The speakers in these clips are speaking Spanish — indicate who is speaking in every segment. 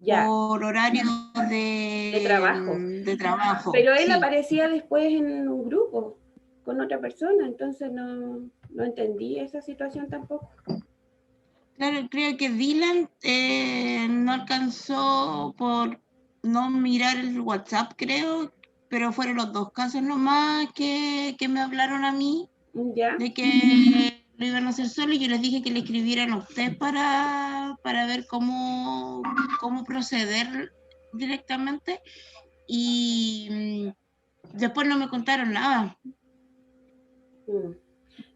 Speaker 1: Ya.
Speaker 2: por horario
Speaker 1: De trabajo.
Speaker 2: de trabajo.
Speaker 1: Pero él
Speaker 2: Sí.
Speaker 1: aparecía después en un grupo con otra persona, entonces no entendí esa situación tampoco.
Speaker 2: Claro, creo que Dylan no alcanzó por no mirar el WhatsApp, creo, pero fueron los dos casos nomás que me hablaron a mí
Speaker 1: ¿Ya?
Speaker 2: de que lo iban a hacer solo y yo les dije que le escribieran a usted para ver cómo proceder directamente y después no me contaron nada.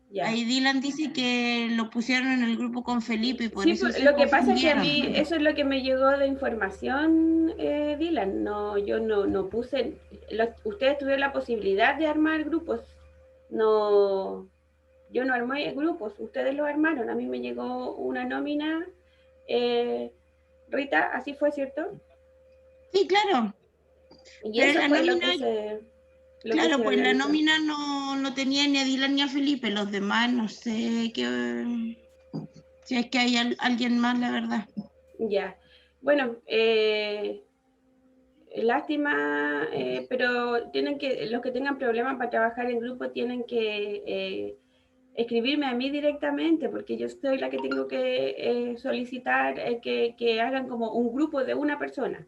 Speaker 1: Ya.
Speaker 2: Ahí Dylan dice que lo pusieron en el grupo con Felipe y por
Speaker 1: Sí,
Speaker 2: eso se
Speaker 1: lo que pasa es que a
Speaker 2: confundieron.
Speaker 1: mí eso es lo que me llegó de información, Dylan. No, yo no puse. Ustedes tuvieron la posibilidad de armar grupos. No, yo no armé grupos, ustedes lo armaron. A mí me llegó una nómina. Rita, así fue, ¿cierto?
Speaker 2: Sí, claro.
Speaker 1: Y
Speaker 2: Pero
Speaker 1: eso
Speaker 2: la
Speaker 1: fue
Speaker 2: nómina,
Speaker 1: lo que
Speaker 2: claro,
Speaker 1: se
Speaker 2: pues la
Speaker 1: organizó.
Speaker 2: nómina no tenía ni a Dylan ni a Felipe, los demás no sé qué, si es que hay alguien más, la verdad.
Speaker 1: Ya. Bueno, lástima, pero los que tengan problemas para trabajar en grupo tienen que escribirme a mí directamente, porque yo soy la que tengo que solicitar que hagan como un grupo de una persona,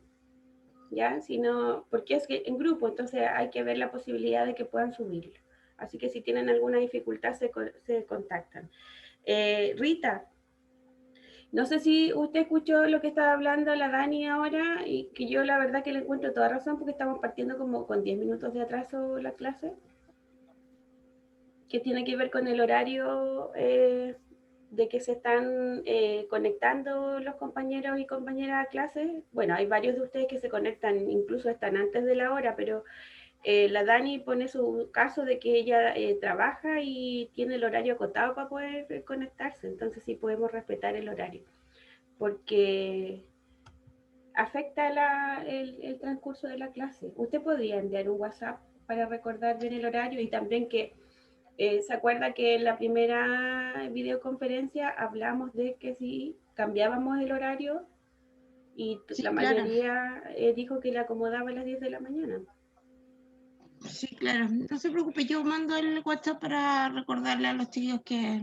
Speaker 1: ¿ya? Sino, porque es que en grupo, entonces hay que ver la posibilidad de que puedan subirlo. Así que si tienen alguna dificultad, se contactan. Rita, no sé si usted escuchó lo que estaba hablando la Dani ahora, y que yo la verdad que le encuentro toda razón porque estamos partiendo como con 10 minutos de atraso la clase, que tiene que ver con el horario de que se están conectando los compañeros y compañeras a clases. Bueno, hay varios de ustedes que se conectan, incluso están antes de la hora, pero la Dani pone su caso de que ella trabaja y tiene el horario acotado para poder conectarse, entonces sí podemos respetar el horario, porque afecta el transcurso de la clase. Usted podría enviar un WhatsApp para recordar bien el horario y también que se acuerda que en la primera videoconferencia hablamos de que si cambiábamos el horario y la
Speaker 2: Sí, claro.
Speaker 1: mayoría dijo que le acomodaba a las 10 de la mañana.
Speaker 2: Sí, claro. No se preocupe, yo mando el WhatsApp para recordarle a los chicos que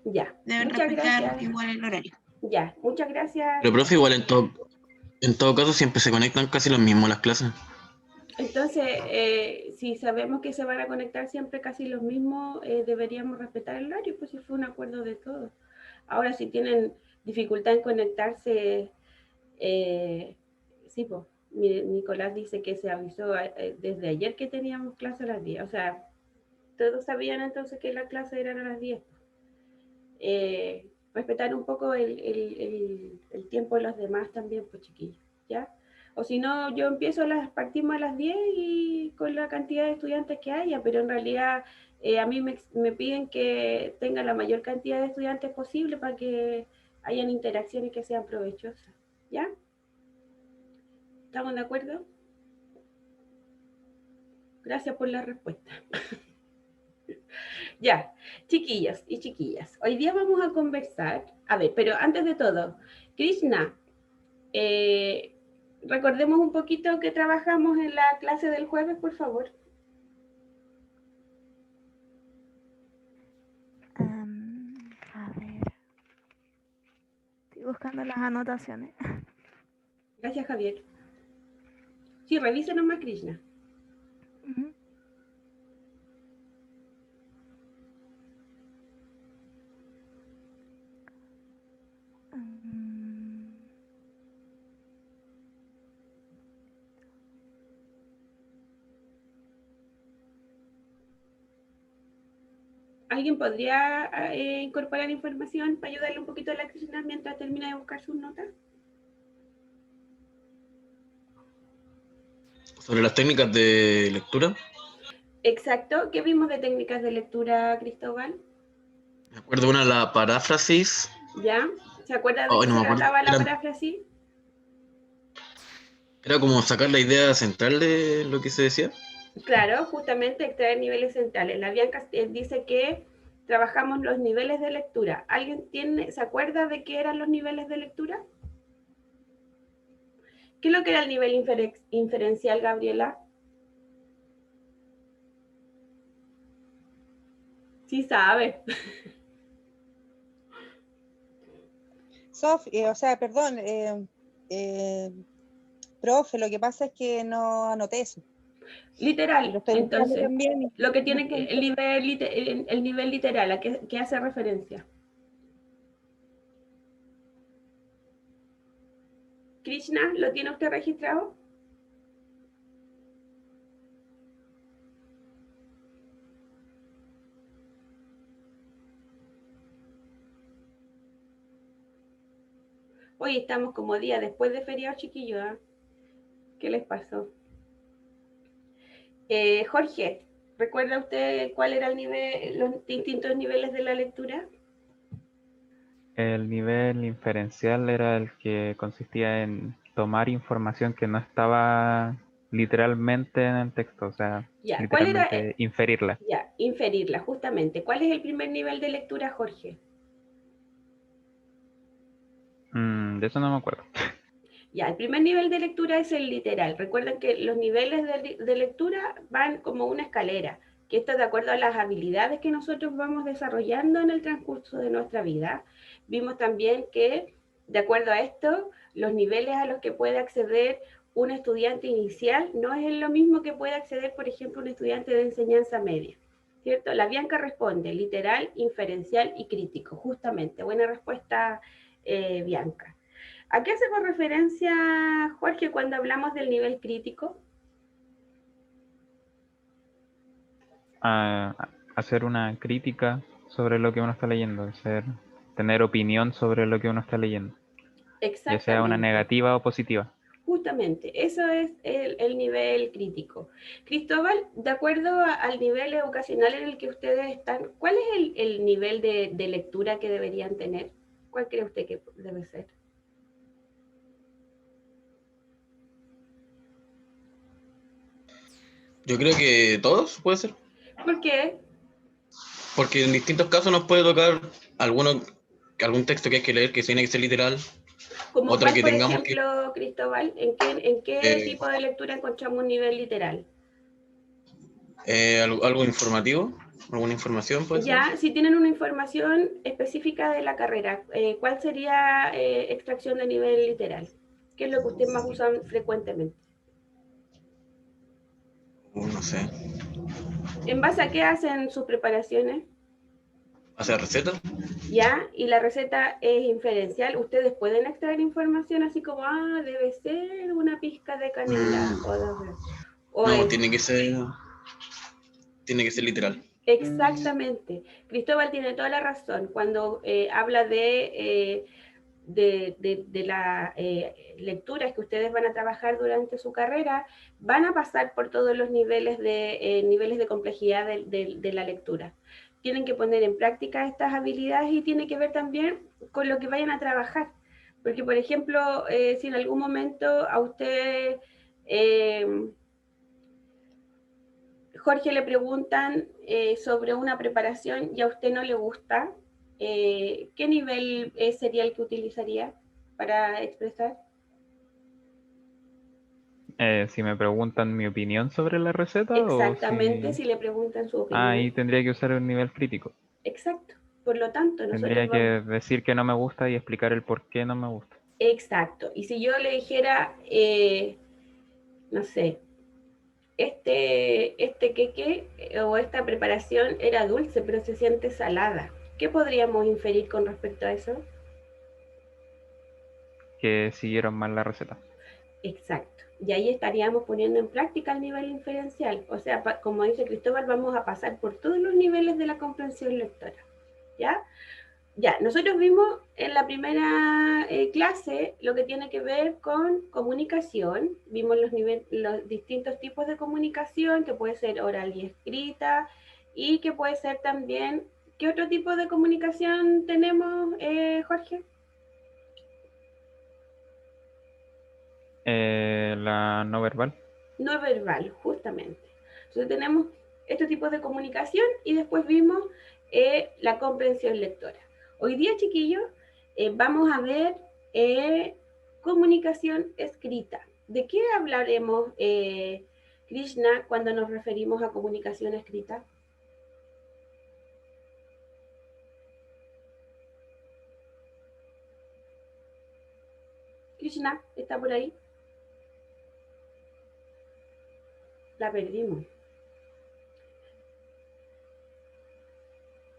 Speaker 1: Ya,
Speaker 2: deben
Speaker 1: muchas
Speaker 2: respetar
Speaker 1: gracias.
Speaker 2: igual el horario.
Speaker 1: Ya, muchas gracias,
Speaker 3: Pero,
Speaker 1: Rita.
Speaker 3: profe, igual en todo caso siempre se conectan casi los mismos las clases.
Speaker 1: Entonces, si sabemos que se van a conectar siempre casi los mismos, deberíamos respetar el horario, pues si fue un acuerdo de todos. Ahora, si tienen dificultad en conectarse, sí, pues, Nicolás dice que se avisó desde ayer que teníamos clase a las 10. O sea, todos sabían entonces que la clase era a las 10. Respetar un poco el tiempo de los demás también, pues chiquillos, ¿ya? O si no, yo partimos a las 10 y con la cantidad de estudiantes que haya, pero en realidad a mí me piden que tenga la mayor cantidad de estudiantes posible para que hayan interacciones que sean provechosas, ¿ya? ¿Estamos de acuerdo? Gracias por la respuesta. Ya, chiquillos y chiquillas, hoy día vamos a conversar, a ver, pero antes de todo, Krishna, Eh, recordemos un poquito que trabajamos en la clase del jueves, por favor.
Speaker 4: A ver, estoy buscando las anotaciones.
Speaker 1: Gracias, Javier. Sí, revise nomás, Krishna.
Speaker 4: Ujú. Mm,
Speaker 1: ¿Alguien podría incorporar información para ayudarle un poquito a la Krishna mientras termina de buscar sus notas?
Speaker 3: Sobre las técnicas de lectura,
Speaker 1: Exacto. ¿Qué vimos de técnicas de lectura, Cristóbal?
Speaker 3: me acuerdo una, la paráfrasis.
Speaker 1: ¿Ya? ¿Se acuerda de
Speaker 3: Oh,
Speaker 1: qué
Speaker 3: no
Speaker 1: se
Speaker 3: me acuerdo.
Speaker 1: trataba la paráfrasis?
Speaker 3: Era como sacar la idea central de lo que se decía.
Speaker 1: Claro, justamente extraer niveles centrales. La Bianca dice que trabajamos los niveles de lectura. ¿Alguien se acuerda de qué eran los niveles de lectura? ¿Qué es lo que era el nivel inferencial, Gabriela? Sí sabe.
Speaker 5: O sea, perdón, profe, lo que pasa es que no anoté eso. Y lo
Speaker 1: Literal,
Speaker 5: estoy buscando
Speaker 1: entonces,
Speaker 5: también.
Speaker 1: lo que tiene que, el nivel literal, ¿a qué hace referencia? Krishna, ¿lo tiene usted registrado? Hoy estamos como día después de feriado, chiquillos, ¿eh? ¿Qué les pasó? Jorge, ¿recuerda usted cuál era el nivel, los distintos niveles de la lectura?
Speaker 6: El nivel inferencial era el que consistía en tomar información que no estaba literalmente en el texto, o sea,
Speaker 1: Ya, ¿cuál era?
Speaker 6: literalmente inferirla.
Speaker 1: Ya, inferirla, justamente. ¿Cuál es el primer nivel de lectura, Jorge?
Speaker 6: De eso no me acuerdo.
Speaker 1: Ya, el primer nivel de lectura es el literal. Recuerden que los niveles de lectura van como una escalera, que esto es de acuerdo a las habilidades que nosotros vamos desarrollando en el transcurso de nuestra vida. Vimos también que, de acuerdo a esto, los niveles a los que puede acceder un estudiante inicial no es lo mismo que puede acceder, por ejemplo, un estudiante de enseñanza media, ¿cierto? La Bianca responde literal, inferencial y crítico, justamente. Buena respuesta, Bianca. ¿A qué hacemos referencia, Jorge, cuando hablamos del nivel crítico?
Speaker 6: A hacer una crítica sobre lo que uno está leyendo, tener opinión sobre lo que uno está leyendo, ya sea una
Speaker 1: Exactamente,
Speaker 6: negativa o positiva.
Speaker 1: justamente, eso es el nivel crítico. Cristóbal, de acuerdo al nivel educacional en el que ustedes están, ¿cuál es el nivel de lectura que deberían tener? ¿Cuál cree usted que debe ser?
Speaker 3: Yo creo que todos, puede ser.
Speaker 1: ¿Por qué?
Speaker 3: Porque en distintos casos nos puede tocar algún texto que hay que leer que tiene que ser literal,
Speaker 1: Como
Speaker 3: otro
Speaker 1: cuál,
Speaker 3: que
Speaker 1: por
Speaker 3: tengamos que...
Speaker 1: ejemplo, Cristóbal, ¿en qué
Speaker 3: eh,
Speaker 1: tipo de lectura encontramos un nivel literal?
Speaker 3: algo informativo, alguna información puede ser.
Speaker 1: Ya, si tienen una información específica de la carrera, ¿cuál sería extracción de nivel literal? ¿Qué es lo que ustedes más usan frecuentemente?
Speaker 3: No sé,
Speaker 1: ¿En base a qué hacen sus preparaciones?
Speaker 3: hacer recetas.
Speaker 1: Ya, y la receta es inferencial. Ustedes pueden extraer información así como, debe ser una pizca de canela. O
Speaker 3: No,
Speaker 1: es
Speaker 3: tiene que ser literal.
Speaker 1: exactamente. Cristóbal tiene toda la razón cuando habla de las lecturas que ustedes van a trabajar durante su carrera, van a pasar por todos los niveles de complejidad de la lectura. Tienen que poner en práctica estas habilidades y tiene que ver también con lo que vayan a trabajar. Porque, por ejemplo, si en algún momento a usted, Jorge, le preguntan sobre una preparación y a usted no le gusta, ¿qué nivel sería el que utilizaría para expresar?
Speaker 6: Si me preguntan mi opinión sobre la receta o
Speaker 1: Exactamente,
Speaker 6: si...
Speaker 1: si le preguntan su
Speaker 6: Ahí
Speaker 1: opinión.
Speaker 6: tendría que usar un nivel crítico.
Speaker 1: Exacto. Por lo tanto, nosotros
Speaker 6: Tendría
Speaker 1: vamos.
Speaker 6: que decir que no me gusta y explicar el por qué no me gusta.
Speaker 1: Exacto. Y si yo le dijera, no sé, este queque o esta preparación era dulce, pero se siente salada, ¿qué podríamos inferir con respecto a eso?
Speaker 6: Que siguieron mal la receta.
Speaker 1: Exacto. Y ahí estaríamos poniendo en práctica el nivel inferencial. O sea, como dice Cristóbal, vamos a pasar por todos los niveles de la comprensión lectora. ¿Ya? Ya, nosotros vimos en la primera clase lo que tiene que ver con comunicación. Vimos los distintos tipos de comunicación, que puede ser oral y escrita, y que puede ser también... ¿Qué otro tipo de comunicación tenemos, Jorge?
Speaker 6: La no verbal.
Speaker 1: No verbal, justamente. Entonces tenemos estos tipos de comunicación y después vimos la comprensión lectora. Hoy día, chiquillos, vamos a ver cómo comunicación escrita. ¿De qué hablaremos, Krishna, cuando nos referimos a comunicación escrita? Krishna, ¿está por ahí? La perdimos.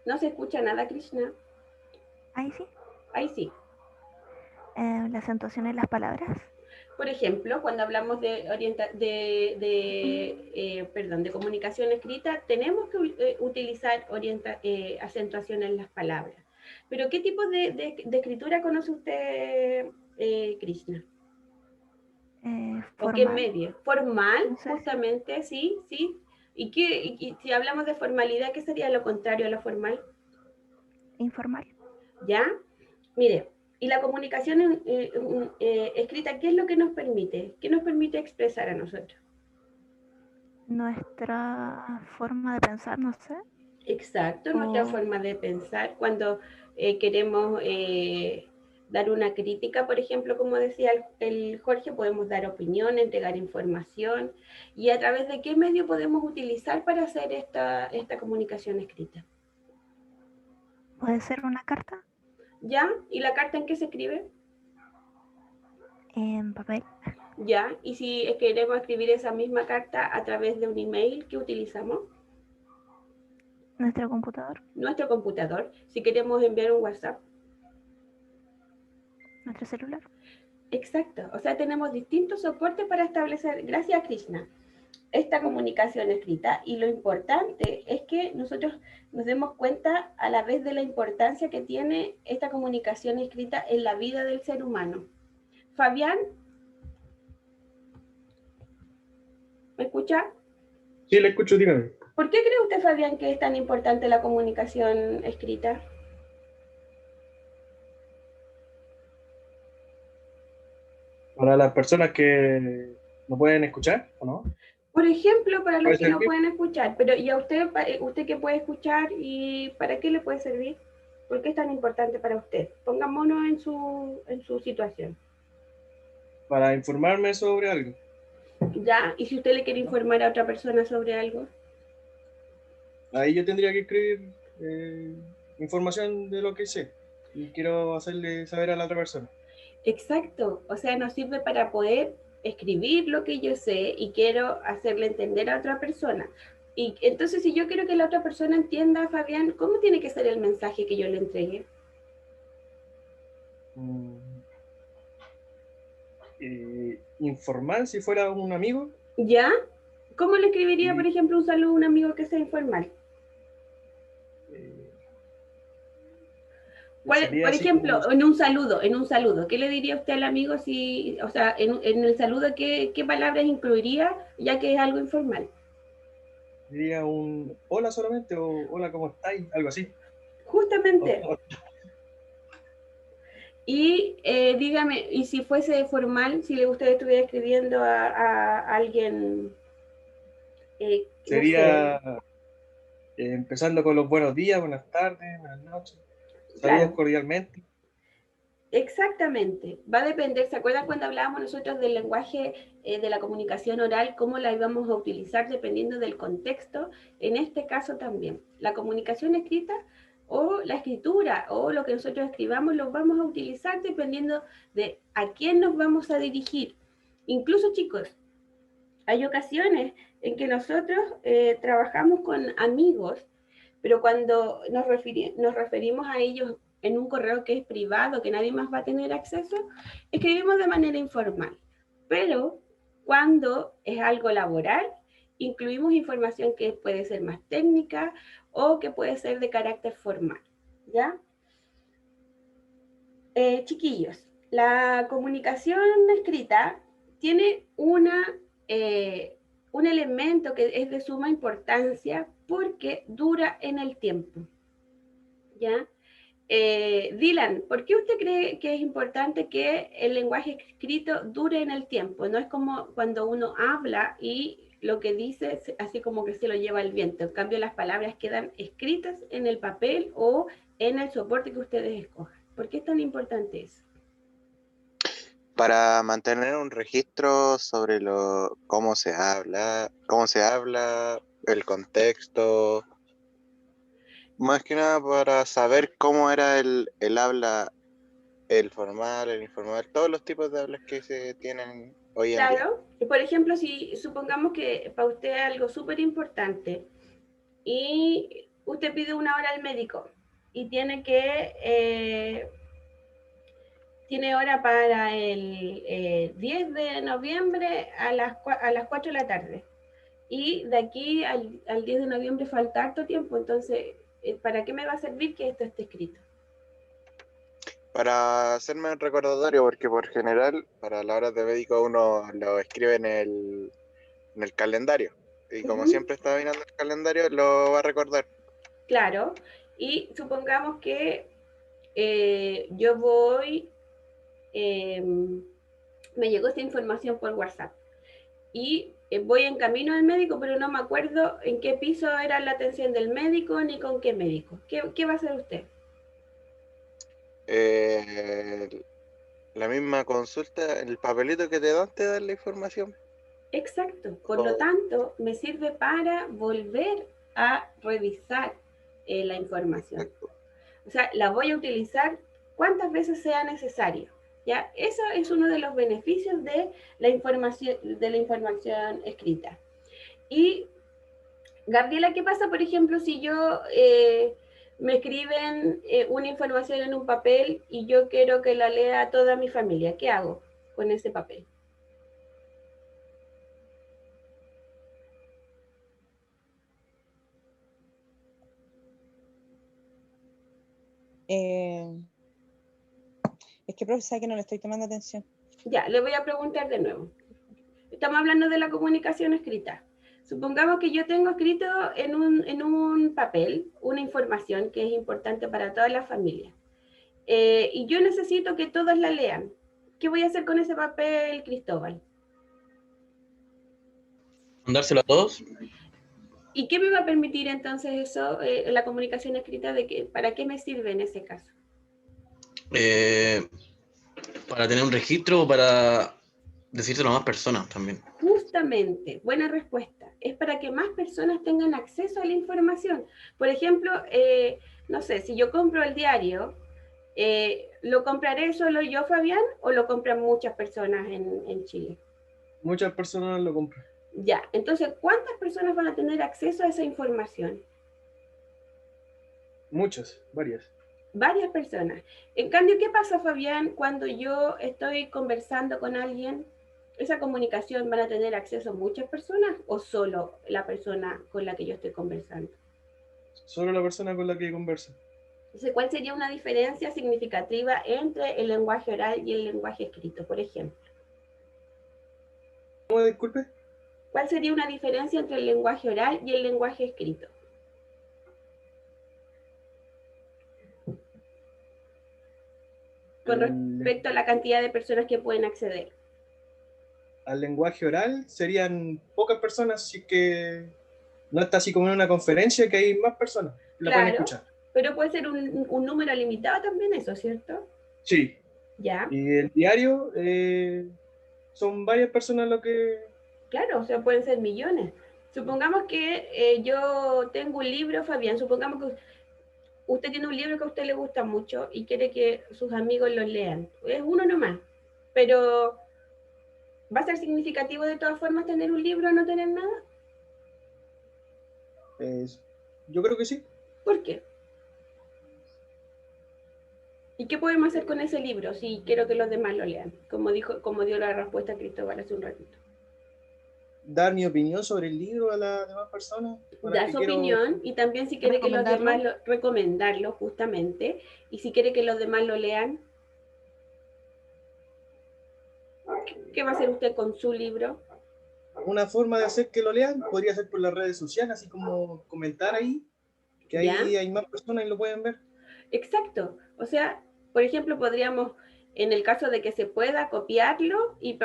Speaker 1: No se escucha nada, Krishna.
Speaker 4: Ahí sí.
Speaker 1: Ahí sí.
Speaker 4: La acentuación en las palabras.
Speaker 1: Por ejemplo, cuando hablamos de de comunicación escrita, tenemos que utilizar acentuación en las palabras. Pero ¿qué tipo de escritura conoce usted, Krishna? ¿O qué
Speaker 4: Formal.
Speaker 1: medio? Formal,
Speaker 4: No sé si-
Speaker 1: justamente, sí, sí. Y si hablamos de formalidad, ¿qué sería lo contrario a lo formal?
Speaker 4: Informal.
Speaker 1: ¿Ya? Mire, y la comunicación escrita, ¿qué es lo que nos permite? ¿Qué nos permite expresar a nosotros?
Speaker 4: Nuestra forma de pensar, no sé.
Speaker 1: Exacto, nuestra
Speaker 4: O
Speaker 1: forma de pensar. Cuando queremos dar una crítica, por ejemplo, como decía el Jorge, podemos dar opinión, entregar información. ¿Y a través de qué medio podemos utilizar para hacer esta comunicación escrita?
Speaker 4: puede ser una carta
Speaker 1: ¿Ya? ¿Y la carta en qué se escribe?
Speaker 4: en papel.
Speaker 1: ¿Ya? ¿Y si queremos escribir esa misma carta a través de un email, qué utilizamos?
Speaker 4: Nuestro computador.
Speaker 1: Nuestro computador. Si queremos enviar un WhatsApp.
Speaker 4: Nuestro celular.
Speaker 1: Exacto. O sea, tenemos distintos soportes para establecer, gracias a Krishna, esta comunicación escrita. Y lo importante es que nosotros nos demos cuenta a la vez de la importancia que tiene esta comunicación escrita en la vida del ser humano. Fabián, ¿me escucha?
Speaker 7: Sí, le escucho, dígame.
Speaker 1: ¿Por qué cree usted, Fabián, que es tan importante la comunicación escrita?
Speaker 7: Para las personas que no pueden escuchar, ¿o no?
Speaker 1: Por ejemplo, para los
Speaker 7: ¿Puede
Speaker 1: que no
Speaker 7: servir?
Speaker 1: pueden escuchar, pero ¿y a usted, usted qué puede escuchar y para qué le puede servir? ¿Por qué es tan importante para usted? Pongámonos en su situación.
Speaker 7: Para informarme sobre algo.
Speaker 1: ¿Ya? ¿Y si usted le quiere informar a otra persona sobre algo?
Speaker 7: Ahí yo tendría que escribir información de lo que sé y quiero hacerle saber a la otra persona.
Speaker 1: Exacto. O sea, nos sirve para poder escribir lo que yo sé y quiero hacerle entender a otra persona. Y entonces, si yo quiero que la otra persona entienda, Fabián, ¿cómo tiene que ser el mensaje que yo le entregue?
Speaker 7: Informar si fuera un amigo.
Speaker 1: ¿Ya? ¿Cómo le escribiría,
Speaker 7: Y,
Speaker 1: por ejemplo, un saludo a un amigo que sea informal?
Speaker 7: sería
Speaker 1: Por
Speaker 7: así
Speaker 1: ejemplo,
Speaker 7: como,
Speaker 1: en un saludo, ¿qué le diría usted al amigo si, o sea, en el saludo, qué palabras incluiría, ya que es algo informal?
Speaker 7: diría un hola solamente o hola, ¿cómo estáis? Algo así.
Speaker 1: Justamente. Y dígame, y si fuese formal, si usted estuviera escribiendo a alguien, no sé,
Speaker 7: Sería empezando con los buenos días, buenas tardes, buenas noches. Saludos
Speaker 1: claro.
Speaker 7: cordialmente.
Speaker 1: Exactamente, va a depender, ¿se acuerdan cuando hablábamos nosotros del lenguaje de la comunicación oral, cómo la íbamos a utilizar dependiendo del contexto? En este caso también, la comunicación escrita o la escritura o lo que nosotros escribamos lo vamos a utilizar dependiendo de a quién nos vamos a dirigir. Incluso, chicos, hay ocasiones en que nosotros trabajamos con amigos, pero cuando nos referimos a ellos en un correo que es privado, que nadie más va a tener acceso, escribimos de manera informal. Pero cuando es algo laboral, incluimos información que puede ser más técnica o que puede ser de carácter formal. ¿Ya? Chiquillos, la comunicación escrita tiene un elemento que es de suma importancia porque dura en el tiempo. ¿Ya? Dylan, ¿por qué usted cree que es importante que el lenguaje escrito dure en el tiempo? No es como cuando uno habla y lo que dice así como que se lo lleva el viento. En cambio, las palabras quedan escritas en el papel o en el soporte que ustedes escojan. ¿Por qué es tan importante eso?
Speaker 8: para mantener un registro sobre cómo se habla, el contexto, más que nada para saber cómo era el habla, el formal, el informal, todos los tipos de hablas que se tienen hoy en día.
Speaker 1: Claro, y por ejemplo, si supongamos que para usted es algo súper importante y usted pide una hora al médico y tiene hora para el 10 de noviembre a las 4 de la tarde. Y de aquí al 10 de noviembre falta harto tiempo, entonces, ¿para qué me va a servir que esto esté escrito?
Speaker 8: Para hacerme un recordatorio, porque por general, para la hora de médico uno lo escribe en el calendario. Y como siempre está mirando el calendario, lo va a recordar.
Speaker 1: Claro, y supongamos que yo voy, me llegó esta información por WhatsApp y voy en camino al médico, pero no me acuerdo en qué piso era la atención del médico ni con qué médico. ¿Qué va a hacer usted?
Speaker 8: La misma consulta, el papelito que te da la información.
Speaker 1: Exacto, por lo tanto, me sirve para volver a revisar la información. O sea, la voy a utilizar cuantas veces sea necesario. ¿Ya? Eso es uno de los beneficios de la información escrita. Y, Gabriela, ¿qué pasa, por ejemplo, si yo me escriben una información en un papel y yo quiero que la lea toda mi familia? ¿Qué hago con ese papel?
Speaker 5: Es que, profe, sabe que no le estoy tomando atención.
Speaker 1: Ya, le voy a preguntar de nuevo. Estamos hablando de la comunicación escrita. Supongamos que yo tengo escrito en un papel una información que es importante para toda la familia. Y yo necesito que todos la lean. ¿Qué voy a hacer con ese papel, Cristóbal?
Speaker 3: ¿Mandárselo a todos?
Speaker 1: ¿Y qué me va a permitir entonces eso, la comunicación escrita, para qué me sirve en ese caso?
Speaker 3: Para tener un registro o para decírselo a más personas también.
Speaker 1: Justamente, buena respuesta. Es para que más personas tengan acceso a la información. Por ejemplo, no sé, si yo compro el diario, ¿lo compraré solo yo, Fabián, o lo compran muchas personas en Chile?
Speaker 7: Muchas personas lo compran.
Speaker 1: Ya, entonces, ¿cuántas personas van a tener acceso a esa información?
Speaker 7: Muchas, varias.
Speaker 1: Varias personas. En cambio, ¿qué pasa, Fabián, cuando yo estoy conversando con alguien? ¿Esa comunicación van a tener acceso muchas personas o solo la persona con la que yo estoy conversando?
Speaker 7: Solo la persona con la que conversa.
Speaker 1: Entonces, ¿cuál sería una diferencia significativa entre el lenguaje oral y el lenguaje escrito, por ejemplo?
Speaker 7: ¿Cómo, disculpe?
Speaker 1: ¿Cuál sería una diferencia entre el lenguaje oral y el lenguaje escrito? Con respecto a la cantidad de personas que pueden acceder.
Speaker 7: Al lenguaje oral serían pocas personas, así que no está así como en una conferencia que hay más personas que la pueden escuchar.
Speaker 1: Pero puede ser un número limitado también eso, ¿cierto?
Speaker 7: Sí.
Speaker 1: Ya.
Speaker 7: Y el diario son varias personas lo que...
Speaker 1: Claro, o sea, pueden ser millones. Supongamos que yo tengo un libro, Fabián, supongamos que usted tiene un libro que a usted le gusta mucho y quiere que sus amigos lo lean. Es uno nomás, pero ¿va a ser significativo de todas formas tener un libro o no tener nada?
Speaker 7: Yo creo que sí.
Speaker 1: ¿Por qué? ¿Y qué podemos hacer con ese libro si quiero que los demás lo lean? Como dio la respuesta Cristóbal hace un ratito.
Speaker 5: Dar mi opinión sobre el libro a las demás personas.
Speaker 1: Dar su opinión y también si quiere que los demás recomendarlo justamente, y si quiere que los demás lo lean, ¿qué va a hacer usted con su libro?
Speaker 7: Una forma de hacer que lo lean podría ser por las redes sociales, así como comentar ahí, que ahí hay más personas y lo pueden ver.
Speaker 1: Exacto. O sea, por ejemplo, podríamos, en el caso de que se pueda, copiarlo y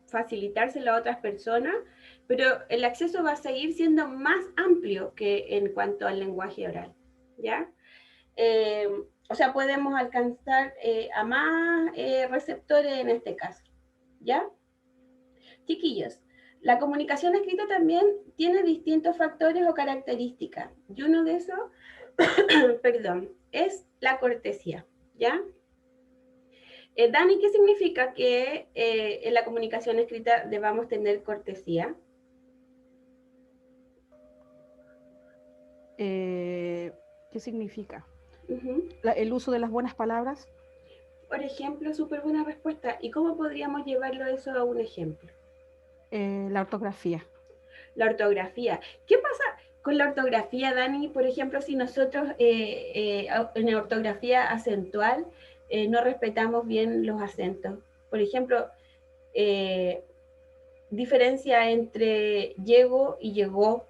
Speaker 1: facilitárselo a otras personas, pero el acceso va a seguir siendo más amplio que en cuanto al lenguaje oral, ¿ya? O sea, podemos alcanzar a más receptores en este caso, ¿ya? Chiquillos, la comunicación escrita también tiene distintos factores o características, y uno de esos, perdón, es la cortesía, ¿ya? Dani, ¿qué significa que en la comunicación escrita debamos tener cortesía?
Speaker 9: ¿Qué significa?
Speaker 1: Uh-huh.
Speaker 9: El uso de las buenas palabras.
Speaker 1: Por ejemplo, súper buena respuesta. ¿Y cómo podríamos llevarlo eso a un ejemplo?
Speaker 9: La ortografía.
Speaker 1: La ortografía. ¿Qué pasa con la ortografía, Dani? Por ejemplo, si nosotros en ortografía acentual no respetamos bien los acentos. Por ejemplo, diferencia entre llego y llegó.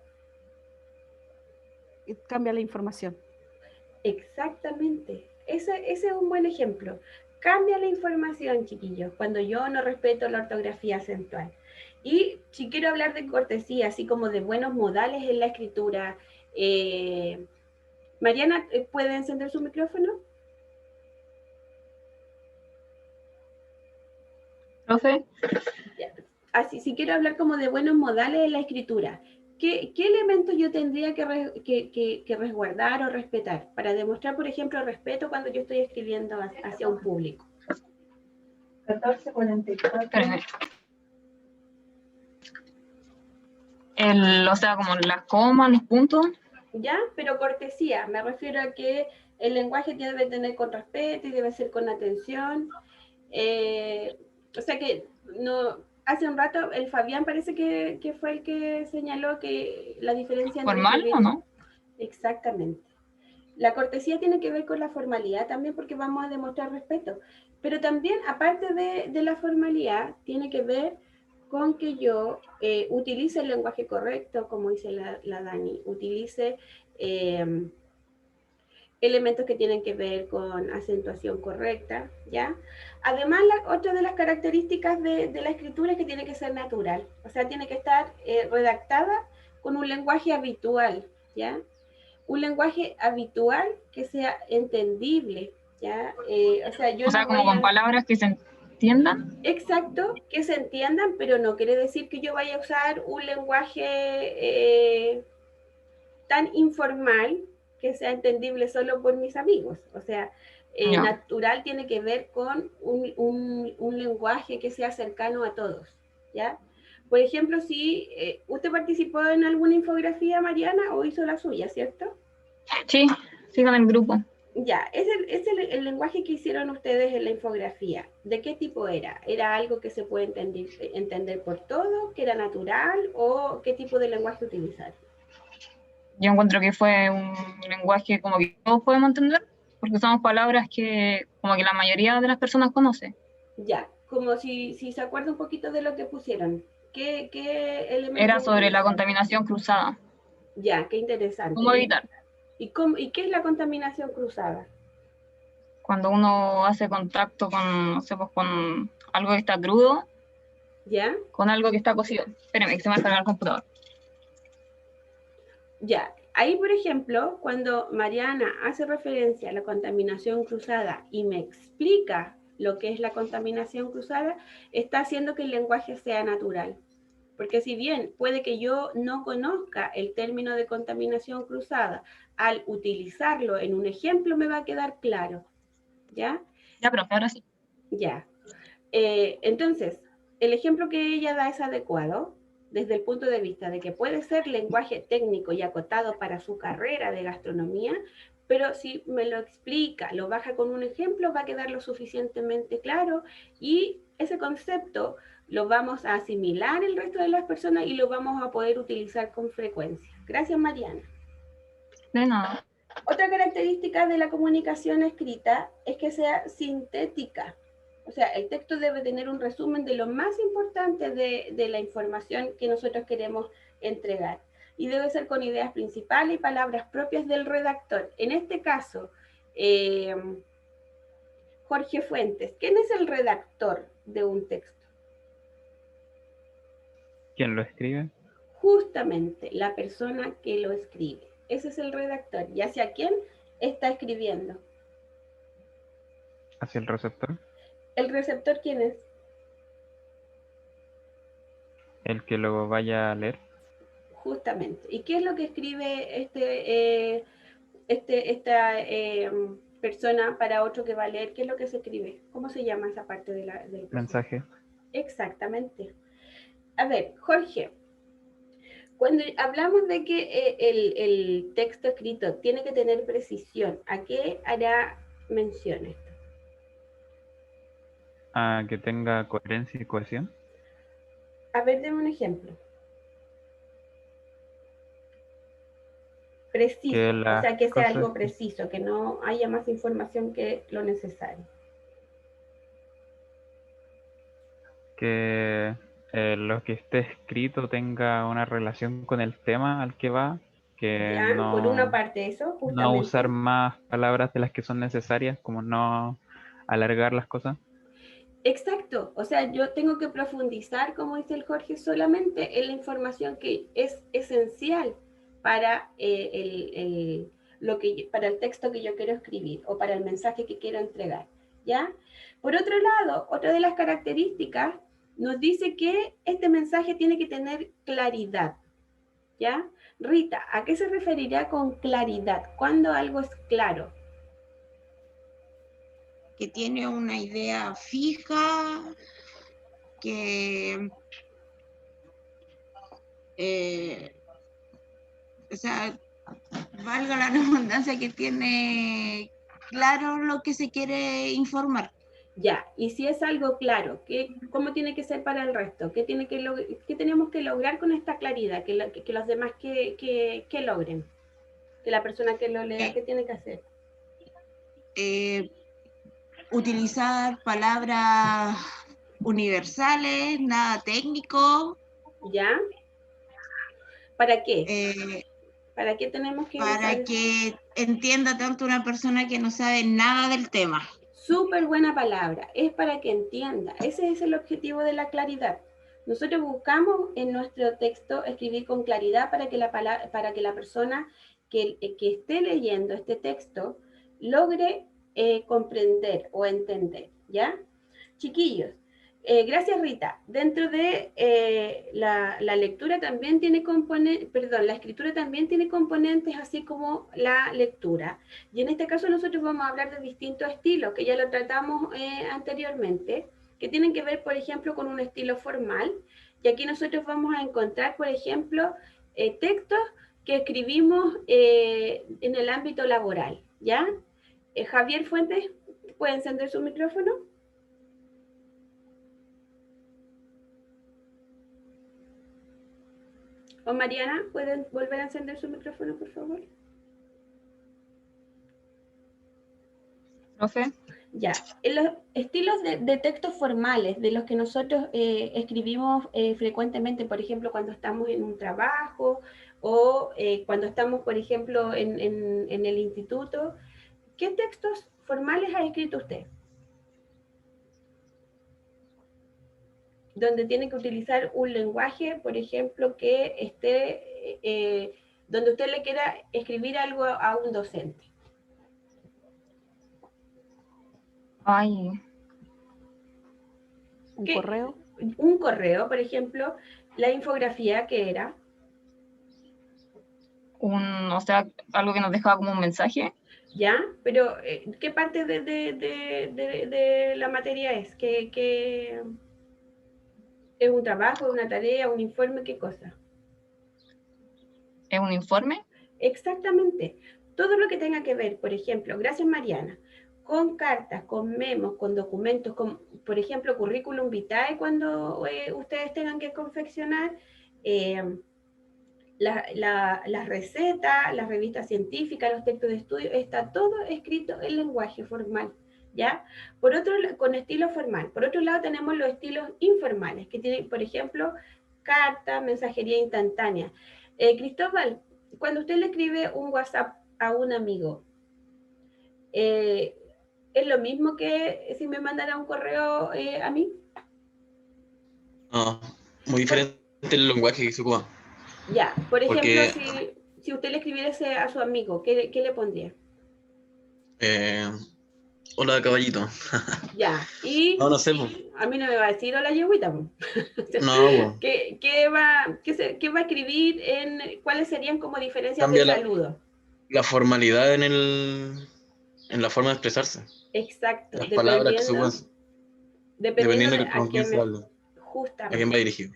Speaker 9: Cambia la información.
Speaker 1: Exactamente. Ese es un buen ejemplo. Cambia la información, chiquillos, cuando yo no respeto la ortografía acentual. Y si quiero hablar de cortesía, así como de buenos modales en la escritura, Mariana, ¿puede encender su micrófono?
Speaker 10: Profe.
Speaker 1: Así, si quiero hablar como de buenos modales en la escritura, ¿qué elementos yo tendría que resguardar o respetar para demostrar, por ejemplo, respeto cuando yo estoy escribiendo hacia un público?
Speaker 10: 14:44. O sea, como las comas, los puntos.
Speaker 1: Ya, pero cortesía, me refiero a que el lenguaje debe tener con respeto y debe ser con atención. O sea que no, hace un rato el Fabián parece que fue el que señaló que la diferencia entre
Speaker 10: ¿Formal o no?
Speaker 1: Exactamente. La cortesía tiene que ver con la formalidad también porque vamos a demostrar respeto. Pero también, aparte de la formalidad, tiene que ver con que yo utilice el lenguaje correcto, como dice la Dani, utilice elementos que tienen que ver con acentuación correcta, ¿ya? Además, otra de las características de la escritura es que tiene que ser natural, o sea, tiene que estar redactada con un lenguaje habitual, ¿ya? Un lenguaje habitual que sea entendible, ¿ya?
Speaker 10: O sea, como con palabras que se entiendan.
Speaker 1: Exacto, que se entiendan, pero no quiere decir que yo vaya a usar un lenguaje tan informal que sea entendible solo por mis amigos. O sea,
Speaker 10: No.
Speaker 1: natural tiene que ver con un lenguaje que sea cercano a todos, ¿ya? Por ejemplo, si usted participó en alguna infografía, Mariana, o hizo la suya, ¿cierto?
Speaker 10: Sí, sigan el grupo.
Speaker 1: Ya, es el lenguaje que hicieron ustedes en la infografía. ¿De qué tipo era? ¿Era algo que se puede entender por todos, que era natural, o qué tipo de lenguaje utilizaron?
Speaker 10: Yo encuentro que fue un lenguaje como que todos podemos entender, porque usamos palabras que como que la mayoría de las personas conoce.
Speaker 1: Ya, como si se acuerda un poquito de lo que pusieron. ¿Qué elementos
Speaker 10: Era sobre la
Speaker 1: utilizaron?
Speaker 10: contaminación cruzada.
Speaker 1: Ya, qué interesante.
Speaker 10: ¿Cómo evitar?
Speaker 1: ¿Y qué es la contaminación cruzada?
Speaker 10: Cuando uno hace contacto con, no sé, pues con algo que está crudo,
Speaker 1: ¿Ya?
Speaker 10: con algo que está cocido. Espérame, que se me va a descargar el computador.
Speaker 1: Ya, ahí por ejemplo, cuando Mariana hace referencia a la contaminación cruzada y me explica lo que es la contaminación cruzada, está haciendo que el lenguaje sea natural. Porque si bien puede que yo no conozca el término de contaminación cruzada, al utilizarlo en un ejemplo me va a quedar claro. ¿Ya?
Speaker 10: Ya, profe, ahora sí.
Speaker 1: Ya. Entonces, el ejemplo que ella da es adecuado desde el punto de vista de que puede ser lenguaje técnico y acotado para su carrera de gastronomía, pero si me lo explica, lo baja con un ejemplo, va a quedar lo suficientemente claro y ese concepto lo vamos a asimilar el resto de las personas y lo vamos a poder utilizar con frecuencia. Gracias, Mariana.
Speaker 10: De nada.
Speaker 1: Otra característica de la comunicación escrita es que sea sintética. O sea, el texto debe tener un resumen de lo más importante de la información que nosotros queremos entregar. Y debe ser con ideas principales y palabras propias del redactor. En este caso, Jorge Fuentes, ¿quién es el redactor de un texto?
Speaker 6: ¿Quién lo escribe?
Speaker 1: Justamente, la persona que lo escribe. Ese es el redactor. ¿Y hacia quién está escribiendo?
Speaker 6: hacia el receptor,
Speaker 1: ¿El receptor quién es?
Speaker 6: el que lo vaya a leer.
Speaker 1: Justamente. ¿Y qué es lo que escribe esta persona para otro que va a leer? ¿Qué es lo que se escribe? ¿Cómo se llama esa parte del proceso?
Speaker 6: Mensaje.
Speaker 1: Exactamente. A ver, Jorge, cuando hablamos de que el texto escrito tiene que tener precisión, ¿a qué hará mención esto?
Speaker 6: A que tenga coherencia y cohesión.
Speaker 1: A ver, deme un ejemplo. Preciso,
Speaker 6: Que
Speaker 1: o
Speaker 6: las
Speaker 1: sea, que sea
Speaker 6: cosas
Speaker 1: algo preciso, que no haya más información que lo necesario.
Speaker 6: que lo que esté escrito tenga una relación con el tema al que va, que
Speaker 1: ¿Ya? Por una
Speaker 6: no,
Speaker 1: parte eso,
Speaker 6: no
Speaker 1: justamente.
Speaker 6: usar más palabras de las que son necesarias, como no alargar las cosas.
Speaker 1: Exacto, o sea, yo tengo que profundizar, como dice el Jorge, solamente en la información que es esencial para, para el texto que yo quiero escribir o para el mensaje que quiero entregar, ¿ya? Por otro lado, otra de las características nos dice que este mensaje tiene que tener claridad, ¿ya? Rita, ¿a qué se referirá con claridad? ¿Cuándo algo es claro?
Speaker 2: Que tiene una idea fija, que o sea, valga la redundancia, que tiene claro lo que se quiere informar.
Speaker 1: Ya, y si es algo claro, ¿cómo tiene que ser para el resto? ¿Qué tenemos que lograr con esta claridad? Que los demás que logren. Que la persona que lo lea, ¿qué tiene que hacer?
Speaker 2: Utilizar palabras universales, nada técnico.
Speaker 1: ¿Ya? ¿Para qué? ¿Para qué tenemos que
Speaker 2: para
Speaker 1: usar?
Speaker 2: que entienda tanto una persona que no sabe nada del tema.
Speaker 1: Súper buena palabra, es para que entienda. Ese es el objetivo de la claridad. Nosotros buscamos en nuestro texto escribir con claridad para que la persona que esté leyendo este texto logre comprender o entender, ¿ya? Chiquillos, gracias Rita. Dentro de la lectura también tiene componentes, perdón, la escritura también tiene componentes así como la lectura. Y en este caso nosotros vamos a hablar de distintos estilos, que ya lo tratamos anteriormente, que tienen que ver, por ejemplo, con un estilo formal. Y aquí nosotros vamos a encontrar, por ejemplo, textos que escribimos en el ámbito laboral, ¿ya? Javier Fuentes, ¿puede encender su micrófono? O Mariana, ¿pueden volver a encender su micrófono, por favor?
Speaker 10: Profe.
Speaker 1: Ya, en los estilos de textos formales, de los que nosotros escribimos frecuentemente, por ejemplo, cuando estamos en un trabajo o cuando estamos, por ejemplo, en el instituto, ¿qué textos formales ha escrito usted? Donde tiene que utilizar un lenguaje, por ejemplo, que esté, donde usted le quiera escribir algo a un docente.
Speaker 10: Ay.
Speaker 9: ¿Un correo?
Speaker 1: Un correo, por ejemplo, la infografía que era.
Speaker 10: O sea, algo que nos dejaba como un mensaje.
Speaker 1: Ya, pero ¿qué parte de la materia es? ¿Qué es un trabajo, una tarea, un informe? ¿Qué cosa?
Speaker 10: ¿Es un informe?
Speaker 1: Exactamente. Todo lo que tenga que ver, por ejemplo, gracias Mariana, con cartas, con memos, con documentos, con, por ejemplo, currículum vitae cuando ustedes tengan que confeccionar las recetas, las revistas científicas, los textos de estudio, está todo escrito en lenguaje formal, ¿ya? Por otro, con estilo formal. Por otro lado tenemos los estilos informales, que tienen, por ejemplo, carta, mensajería instantánea. Cristóbal, cuando usted le escribe un WhatsApp a un amigo, ¿es lo mismo que si me mandara un correo a mí?
Speaker 3: No, muy diferente el lenguaje que se ocupa.
Speaker 1: Ya, por ejemplo,
Speaker 3: Porque,
Speaker 1: si usted le escribiera a su amigo, ¿qué le pondría?
Speaker 3: Hola, caballito.
Speaker 1: Ya, y
Speaker 3: No, no sé, po.
Speaker 1: a mí no me va a decir hola yeguita, po.
Speaker 3: No, po.
Speaker 1: ¿Qué va a escribir cuáles serían como diferencias
Speaker 3: Cambia
Speaker 1: de saludo?
Speaker 3: la formalidad en la forma de expresarse.
Speaker 1: Exacto,
Speaker 3: Las palabras que se usan,
Speaker 1: dependiendo
Speaker 3: dependiendo
Speaker 1: de
Speaker 3: de con quién se habla, a quién
Speaker 1: justamente.
Speaker 3: va dirigido.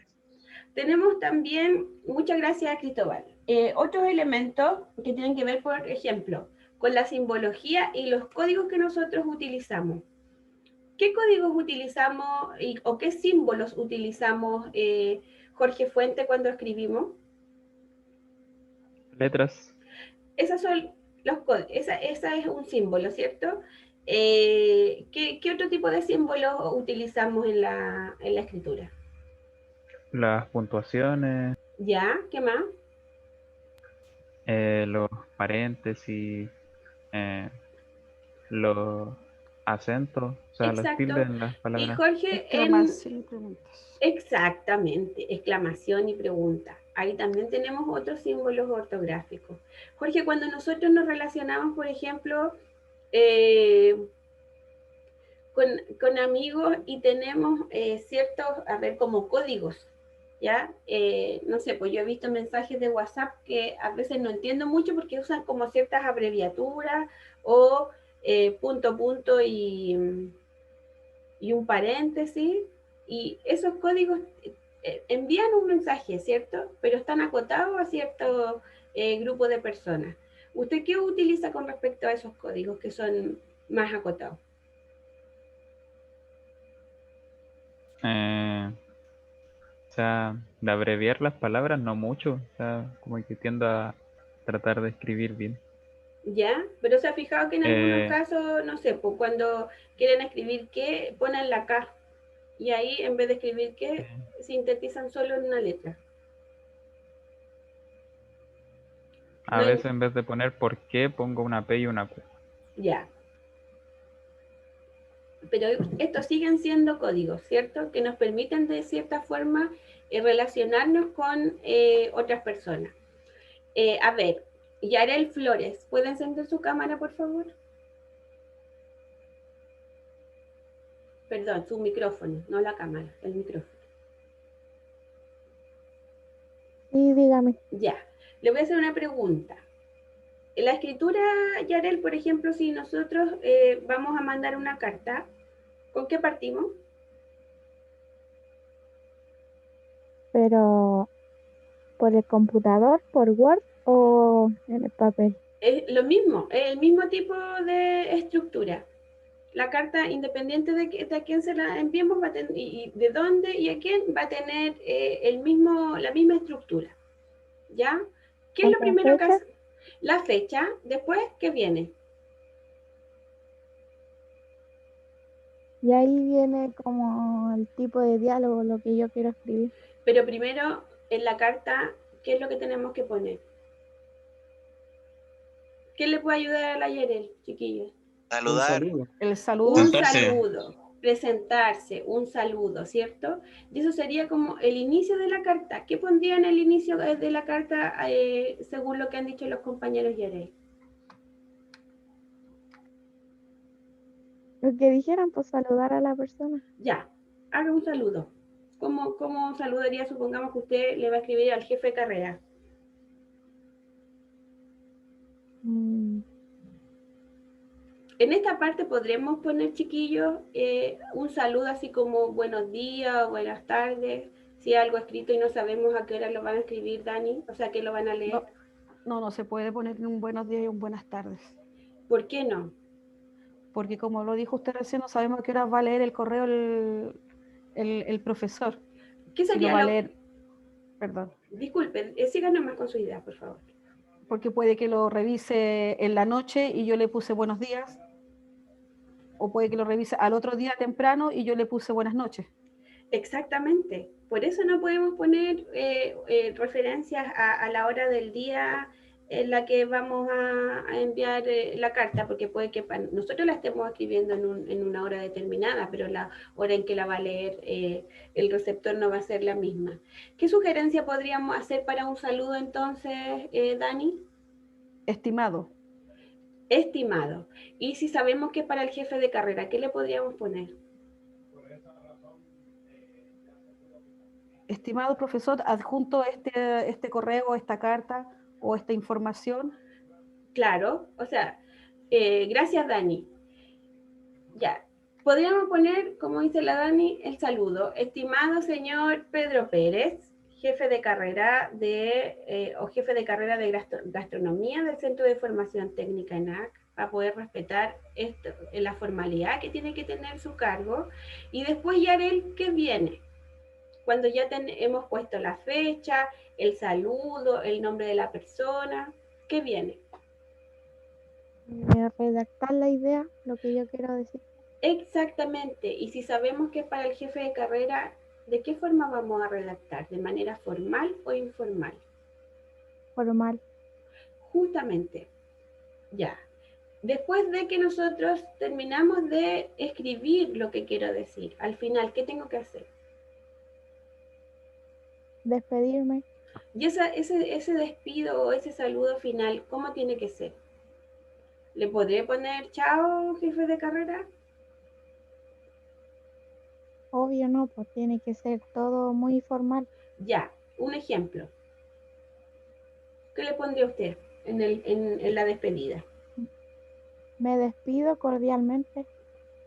Speaker 1: Tenemos también, muchas gracias Cristóbal, otros elementos que tienen que ver, por ejemplo, con la simbología y los códigos que nosotros utilizamos. ¿Qué códigos utilizamos o qué símbolos utilizamos, Jorge Fuente, cuando escribimos?
Speaker 6: Letras.
Speaker 1: Esos son los códigos, esa es un símbolo, ¿cierto? ¿Qué otro tipo de símbolos utilizamos en la escritura?
Speaker 6: Las puntuaciones,
Speaker 1: ¿Ya? ¿Qué más?
Speaker 6: los paréntesis, los acentos, o sea, los
Speaker 1: Exacto.
Speaker 6: tildes en las
Speaker 1: Y
Speaker 6: palabras.
Speaker 1: Jorge,
Speaker 9: Exclamación y preguntas.
Speaker 1: exactamente, exclamación y pregunta. Ahí también tenemos otros símbolos ortográficos. Jorge, cuando nosotros nos relacionamos, por ejemplo, con amigos y tenemos ciertos, a ver, como códigos, ¿ya? No sé, pues yo he visto mensajes de WhatsApp que a veces no entiendo mucho porque usan como ciertas abreviaturas o punto, punto y un paréntesis, y esos códigos envían un mensaje, ¿cierto? Pero están acotados a cierto grupo de personas. ¿Usted qué utiliza con respecto a esos códigos que son más acotados?
Speaker 6: O sea, de abreviar las palabras no mucho, o sea, como que tiendo a tratar de escribir bien.
Speaker 1: ¿Ya? Pero se ha fijado que en algunos
Speaker 6: Eh,
Speaker 1: casos, no sé, pues cuando quieren escribir qué, ponen la K. Y ahí, en vez de escribir qué, sintetizan solo en una letra.
Speaker 6: a
Speaker 1: No
Speaker 6: veces
Speaker 1: hay-
Speaker 6: en vez de poner por qué, pongo una P y una Q.
Speaker 1: Ya. Pero estos siguen siendo códigos, ¿cierto? Que nos permiten de cierta forma relacionarnos con otras personas. A ver, Yarel Flores, ¿puede encender su cámara, por favor? Perdón, su micrófono, no la cámara, el micrófono.
Speaker 11: Sí, dígame.
Speaker 1: Ya, le voy a hacer una pregunta. En la escritura, Yarel, por ejemplo, si nosotros vamos a mandar una carta, ¿con qué partimos?
Speaker 11: Pero, ¿por el computador, por Word o en el papel?
Speaker 1: Es lo mismo, es el mismo tipo de estructura. La carta, independiente de a quién se la enviemos, va a tener, y de dónde y a quién, va a tener la misma estructura. ¿Ya? ¿Qué es
Speaker 11: ¿Con
Speaker 1: lo
Speaker 11: la
Speaker 1: primero que
Speaker 11: fecha?
Speaker 1: hace? La fecha, después, ¿qué viene?
Speaker 11: Y ahí viene como el tipo de diálogo, lo que yo quiero escribir.
Speaker 1: Pero primero, en la carta, ¿qué es lo que tenemos que poner? ¿Qué le puede ayudar a la Yarel, chiquillos?
Speaker 8: Saludar.
Speaker 9: El saludo.
Speaker 1: Un
Speaker 3: Presentarse.
Speaker 1: saludo, presentarse, un saludo, ¿cierto? Y eso sería como el inicio de la carta. ¿Qué pondría en el inicio de la carta según lo que han dicho los compañeros Yarel?
Speaker 11: Lo que dijeran, pues saludar a la persona.
Speaker 1: Ya, haga un saludo. ¿Cómo saludaría? Supongamos que usted le va a escribir al jefe de carrera.
Speaker 11: Mm,
Speaker 1: En esta parte podremos poner, chiquillos, un saludo así como buenos días, buenas tardes, si hay algo escrito y no sabemos a qué hora lo van a escribir, Dani, o sea, que lo van a leer.
Speaker 9: No se puede poner un buenos días y un buenas tardes.
Speaker 1: ¿Por qué no?
Speaker 9: Porque como lo dijo usted recién, no sabemos a qué hora va a leer el correo el profesor.
Speaker 1: ¿Qué
Speaker 9: Si lo
Speaker 1: sería
Speaker 9: va a
Speaker 1: lo...
Speaker 9: leer, perdón,
Speaker 1: Disculpen, síganos más con su idea, por favor.
Speaker 9: porque puede que lo revise en la noche y yo le puse buenos días, o puede que lo revise al otro día temprano y yo le puse buenas noches.
Speaker 1: Exactamente. Por eso no podemos poner referencias a la hora del día en la que vamos a enviar la carta, porque puede que nosotros la estemos escribiendo en una hora determinada, pero la hora en que la va a leer el receptor no va a ser la misma. ¿Qué sugerencia podríamos hacer para un saludo entonces, Dani?
Speaker 9: Estimado.
Speaker 1: Estimado. Y si sabemos que es para el jefe de carrera, ¿qué le podríamos poner?
Speaker 9: Estimado profesor, adjunto este correo, esta carta o esta información.
Speaker 1: Claro, o sea, gracias Dani. Ya, podríamos poner, como dice la Dani, el saludo. Estimado señor Pedro Pérez, jefe de carrera o jefe de carrera de gastronomía del Centro de Formación Técnica ENAC, para poder respetar la formalidad que tiene que tener su cargo. Y después Yarel, ¿qué viene? Cuando ya hemos puesto la fecha, el saludo, el nombre de la persona, ¿qué viene?
Speaker 11: Redactar la idea, lo que yo quiero decir.
Speaker 1: Exactamente. Y si sabemos que es para el jefe de carrera, ¿de qué forma vamos a redactar? ¿De manera formal o informal?
Speaker 11: Formal.
Speaker 1: Justamente. Ya. Después de que nosotros terminamos de escribir lo que quiero decir, al final, ¿qué tengo que hacer?
Speaker 11: Despedirme.
Speaker 1: Y ese despido o ese saludo final, ¿cómo tiene que ser? ¿Le podré poner chao, jefe de carrera?
Speaker 11: Obvio no, pues tiene que ser todo muy formal.
Speaker 1: Ya, un ejemplo. ¿Qué le pondría usted en la despedida?
Speaker 11: Me despido cordialmente.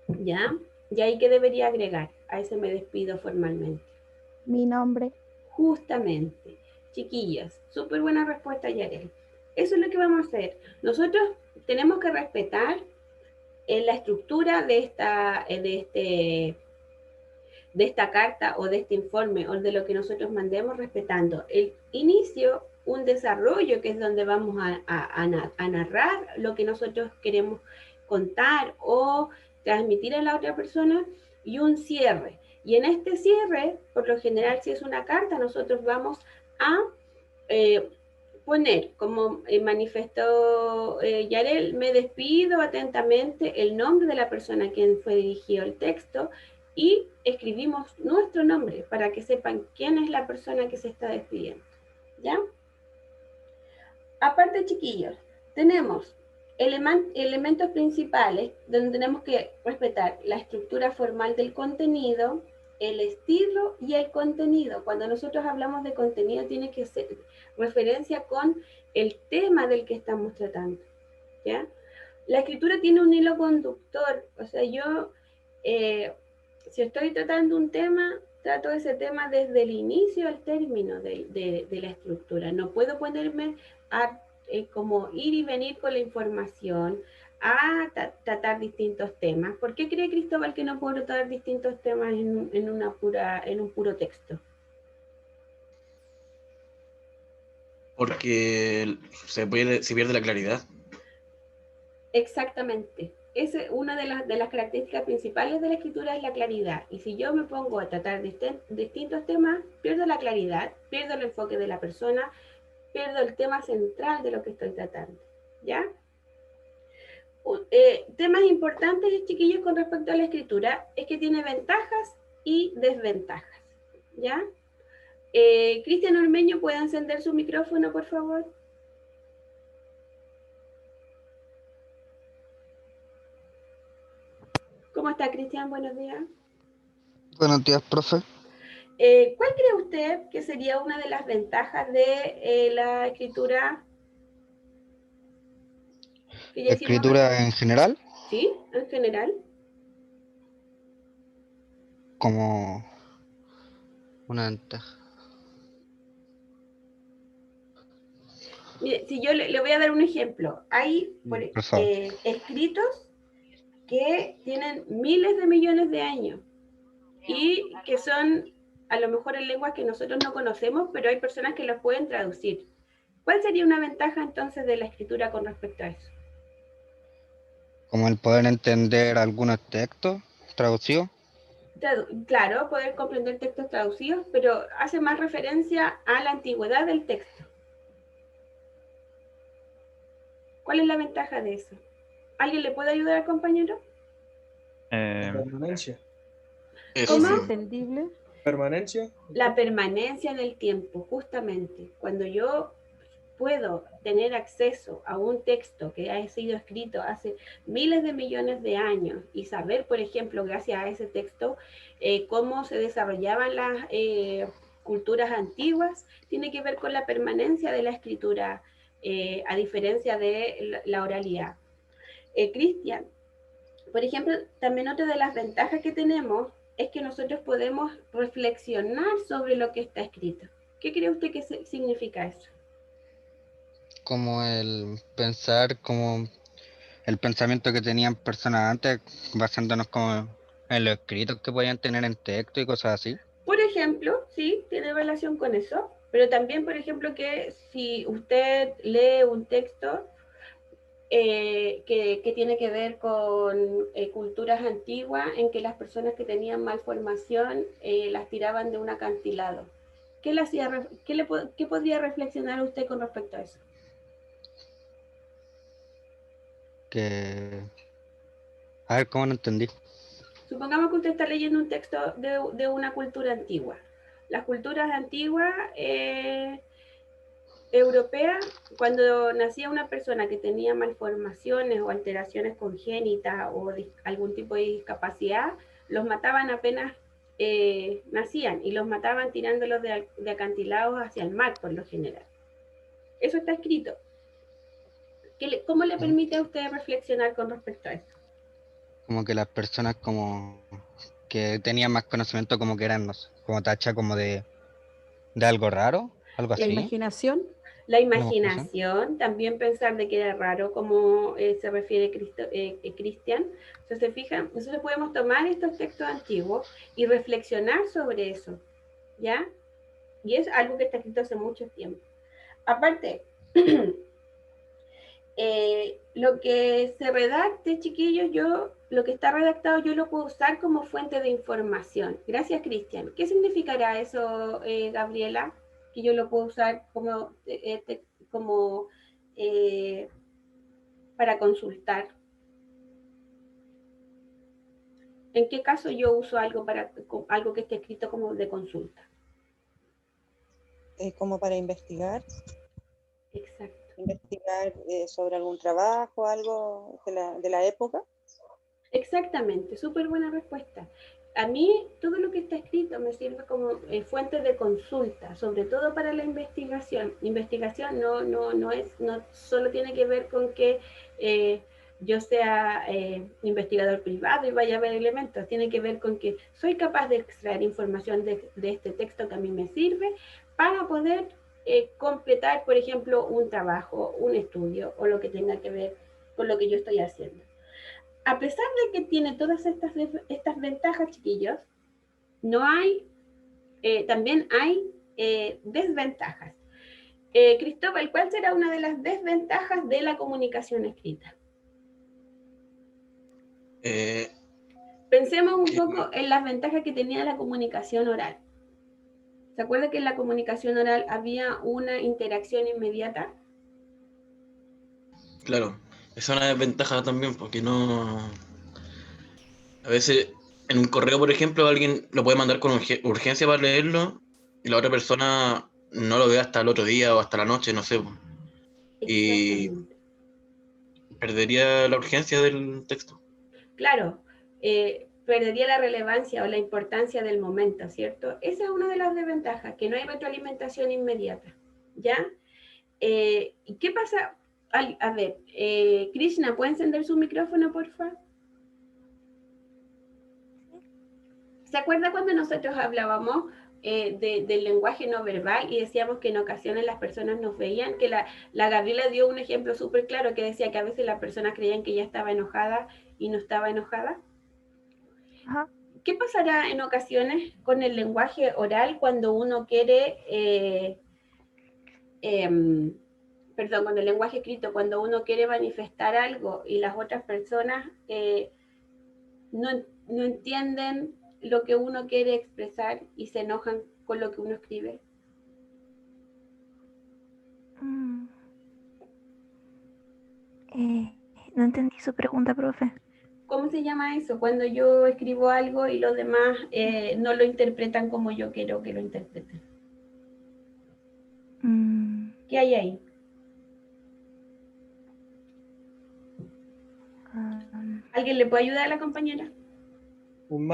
Speaker 1: ¿Ya? ¿Y ahí qué debería agregar? A ese me despido formalmente.
Speaker 11: Mi nombre.
Speaker 1: Justamente. Chiquillas, súper buena respuesta, Yarel. Eso es lo que vamos a hacer. Nosotros tenemos que respetar la estructura de esta carta o de este informe o de lo que nosotros mandemos, respetando el inicio, un desarrollo que es donde vamos a narrar lo que nosotros queremos contar o transmitir a la otra persona, y un cierre. Y en este cierre, por lo general, si es una carta, nosotros vamos a poner, como manifestó Yarel, me despido atentamente, el nombre de la persona a quien fue dirigido el texto, y escribimos nuestro nombre para que sepan quién es la persona que se está despidiendo. ¿Ya? Aparte, chiquillos, tenemos elementos principales donde tenemos que respetar la estructura formal del contenido, el estilo y el contenido. Cuando nosotros hablamos de contenido, tiene que ser referencia con el tema del que estamos tratando. ¿Ya? La escritura tiene un hilo conductor, o sea, yo, si estoy tratando un tema, trato ese tema desde el inicio al término de la estructura. No puedo ponerme a como ir y venir con la información, a tratar distintos temas. ¿Por qué cree Cristóbal que no puedo tratar distintos temas en un puro texto?
Speaker 3: Porque se pierde la claridad.
Speaker 1: Exactamente. Una de las características principales de la escritura es la claridad. Y si yo me pongo a tratar distintos temas, pierdo la claridad, pierdo el enfoque de la persona, pierdo el tema central de lo que estoy tratando. ¿Ya? Temas importantes, chiquillos, con respecto a la escritura, es que tiene ventajas y desventajas. ¿Ya? Cristian Ormeño, ¿puede encender su micrófono, por favor? ¿Cómo está, Cristian? Buenos días.
Speaker 12: Buenos días, profe.
Speaker 1: ¿Cuál cree usted que sería una de las ventajas de la escritura?
Speaker 12: ¿Escritura en general?
Speaker 1: Sí, en general.
Speaker 12: Como una ventaja.
Speaker 1: Mire, si yo le voy a dar un ejemplo. Hay escritos que tienen miles de millones de años y que son a lo mejor en lenguas que nosotros no conocemos, pero hay personas que los pueden traducir. ¿Cuál sería una ventaja entonces de la escritura con respecto a eso?
Speaker 12: Como el poder entender algunos textos traducidos.
Speaker 1: Claro, poder comprender textos traducidos, pero hace más referencia a la antigüedad del texto. ¿Cuál es la ventaja de eso? ¿Alguien le puede ayudar al compañero?
Speaker 7: Permanencia.
Speaker 1: ¿Cómo?
Speaker 7: Permanencia.
Speaker 1: La permanencia en el tiempo, justamente. Cuando yo puedo tener acceso a un texto que ha sido escrito hace miles de millones de años y saber, por ejemplo, gracias a ese texto, cómo se desarrollaban las culturas antiguas, tiene que ver con la permanencia de la escritura, a diferencia de la oralidad. Cristian, por ejemplo, también otra de las ventajas que tenemos es que nosotros podemos reflexionar sobre lo que está escrito. ¿Qué cree usted que significa eso?
Speaker 12: Como el pensar, como el pensamiento que tenían personas antes, basándonos como en los escritos que podían tener en texto y cosas así.
Speaker 1: Por ejemplo, sí, tiene relación con eso, pero también, por ejemplo, que si usted lee un texto que tiene que ver con culturas antiguas en que las personas que tenían malformación las tiraban de un acantilado. ¿Qué podría reflexionar usted con respecto a eso?
Speaker 12: A ver, ¿cómo no entendí?
Speaker 1: Supongamos que usted está leyendo un texto de una cultura antigua. Las culturas antiguas europeas, cuando nacía una persona que tenía malformaciones o alteraciones congénitas o algún tipo de discapacidad, los mataban apenas nacían y los mataban tirándolos de acantilados hacia el mar por lo general. Eso está escrito. ¿Cómo le permite a usted reflexionar con respecto a esto?
Speaker 12: Como que las personas como que tenían más conocimiento como que eran, no sé, como tacha como de algo raro, algo
Speaker 9: La
Speaker 12: así.
Speaker 9: imaginación.
Speaker 1: La imaginación, también pensar de que era raro, como se refiere Cristian. Entonces, se fijan, nosotros podemos tomar estos textos antiguos y reflexionar sobre eso, ¿ya? Y es algo que está escrito hace mucho tiempo. Aparte, lo que se redacte, chiquillos, lo que está redactado yo lo puedo usar como fuente de información. Gracias, Cristian. ¿Qué significará eso, Gabriela? Que yo lo puedo usar como para consultar. ¿En qué caso yo uso algo que esté escrito como de consulta?
Speaker 5: Como para investigar.
Speaker 1: Exacto.
Speaker 5: Investigar sobre algún trabajo, algo de la época.
Speaker 1: Exactamente, súper buena respuesta. A mí todo lo que está escrito me sirve como fuente de consulta, sobre todo para la investigación. Investigación no solo tiene que ver con que yo sea investigador privado y vaya a ver elementos, tiene que ver con que soy capaz de extraer información de este texto que a mí me sirve para poder completar, por ejemplo, un trabajo, un estudio o lo que tenga que ver con lo que yo estoy haciendo. A pesar de que tiene todas estas ventajas, chiquillos, también hay desventajas. Cristóbal, ¿cuál será una de las desventajas de la comunicación escrita? Pensemos un poco en las ventajas que tenía la comunicación oral. ¿Se acuerda que en la comunicación oral había una interacción inmediata?
Speaker 3: Claro, esa es una desventaja también, porque no... A veces en un correo, por ejemplo, alguien lo puede mandar con urgencia para leerlo y la otra persona no lo ve hasta el otro día o hasta la noche, no sé. Y perdería la urgencia del texto.
Speaker 1: Claro, perdería la relevancia o la importancia del momento, ¿cierto? Esa es una de las desventajas, que no hay retroalimentación inmediata, ¿ya? ¿Y qué pasa? A ver, Krishna, ¿puede encender su micrófono, por favor? ¿Se acuerda cuando nosotros hablábamos del lenguaje no verbal y decíamos que en ocasiones las personas nos veían? Que la Gabriela dio un ejemplo súper claro que decía que a veces las personas creían que ella estaba enojada y no estaba enojada.
Speaker 4: Ajá.
Speaker 1: ¿Qué pasará en ocasiones con el lenguaje oral cuando uno quiere, con el lenguaje escrito, cuando uno quiere manifestar algo y las otras personas no entienden lo que uno quiere expresar y se enojan con lo que uno escribe?
Speaker 4: No entendí su pregunta, profe.
Speaker 1: ¿Cómo se llama eso? Cuando yo escribo algo y los demás no lo interpretan como yo quiero que lo interpreten. ¿Qué hay ahí? ¿Alguien le puede ayudar a la compañera?
Speaker 7: Un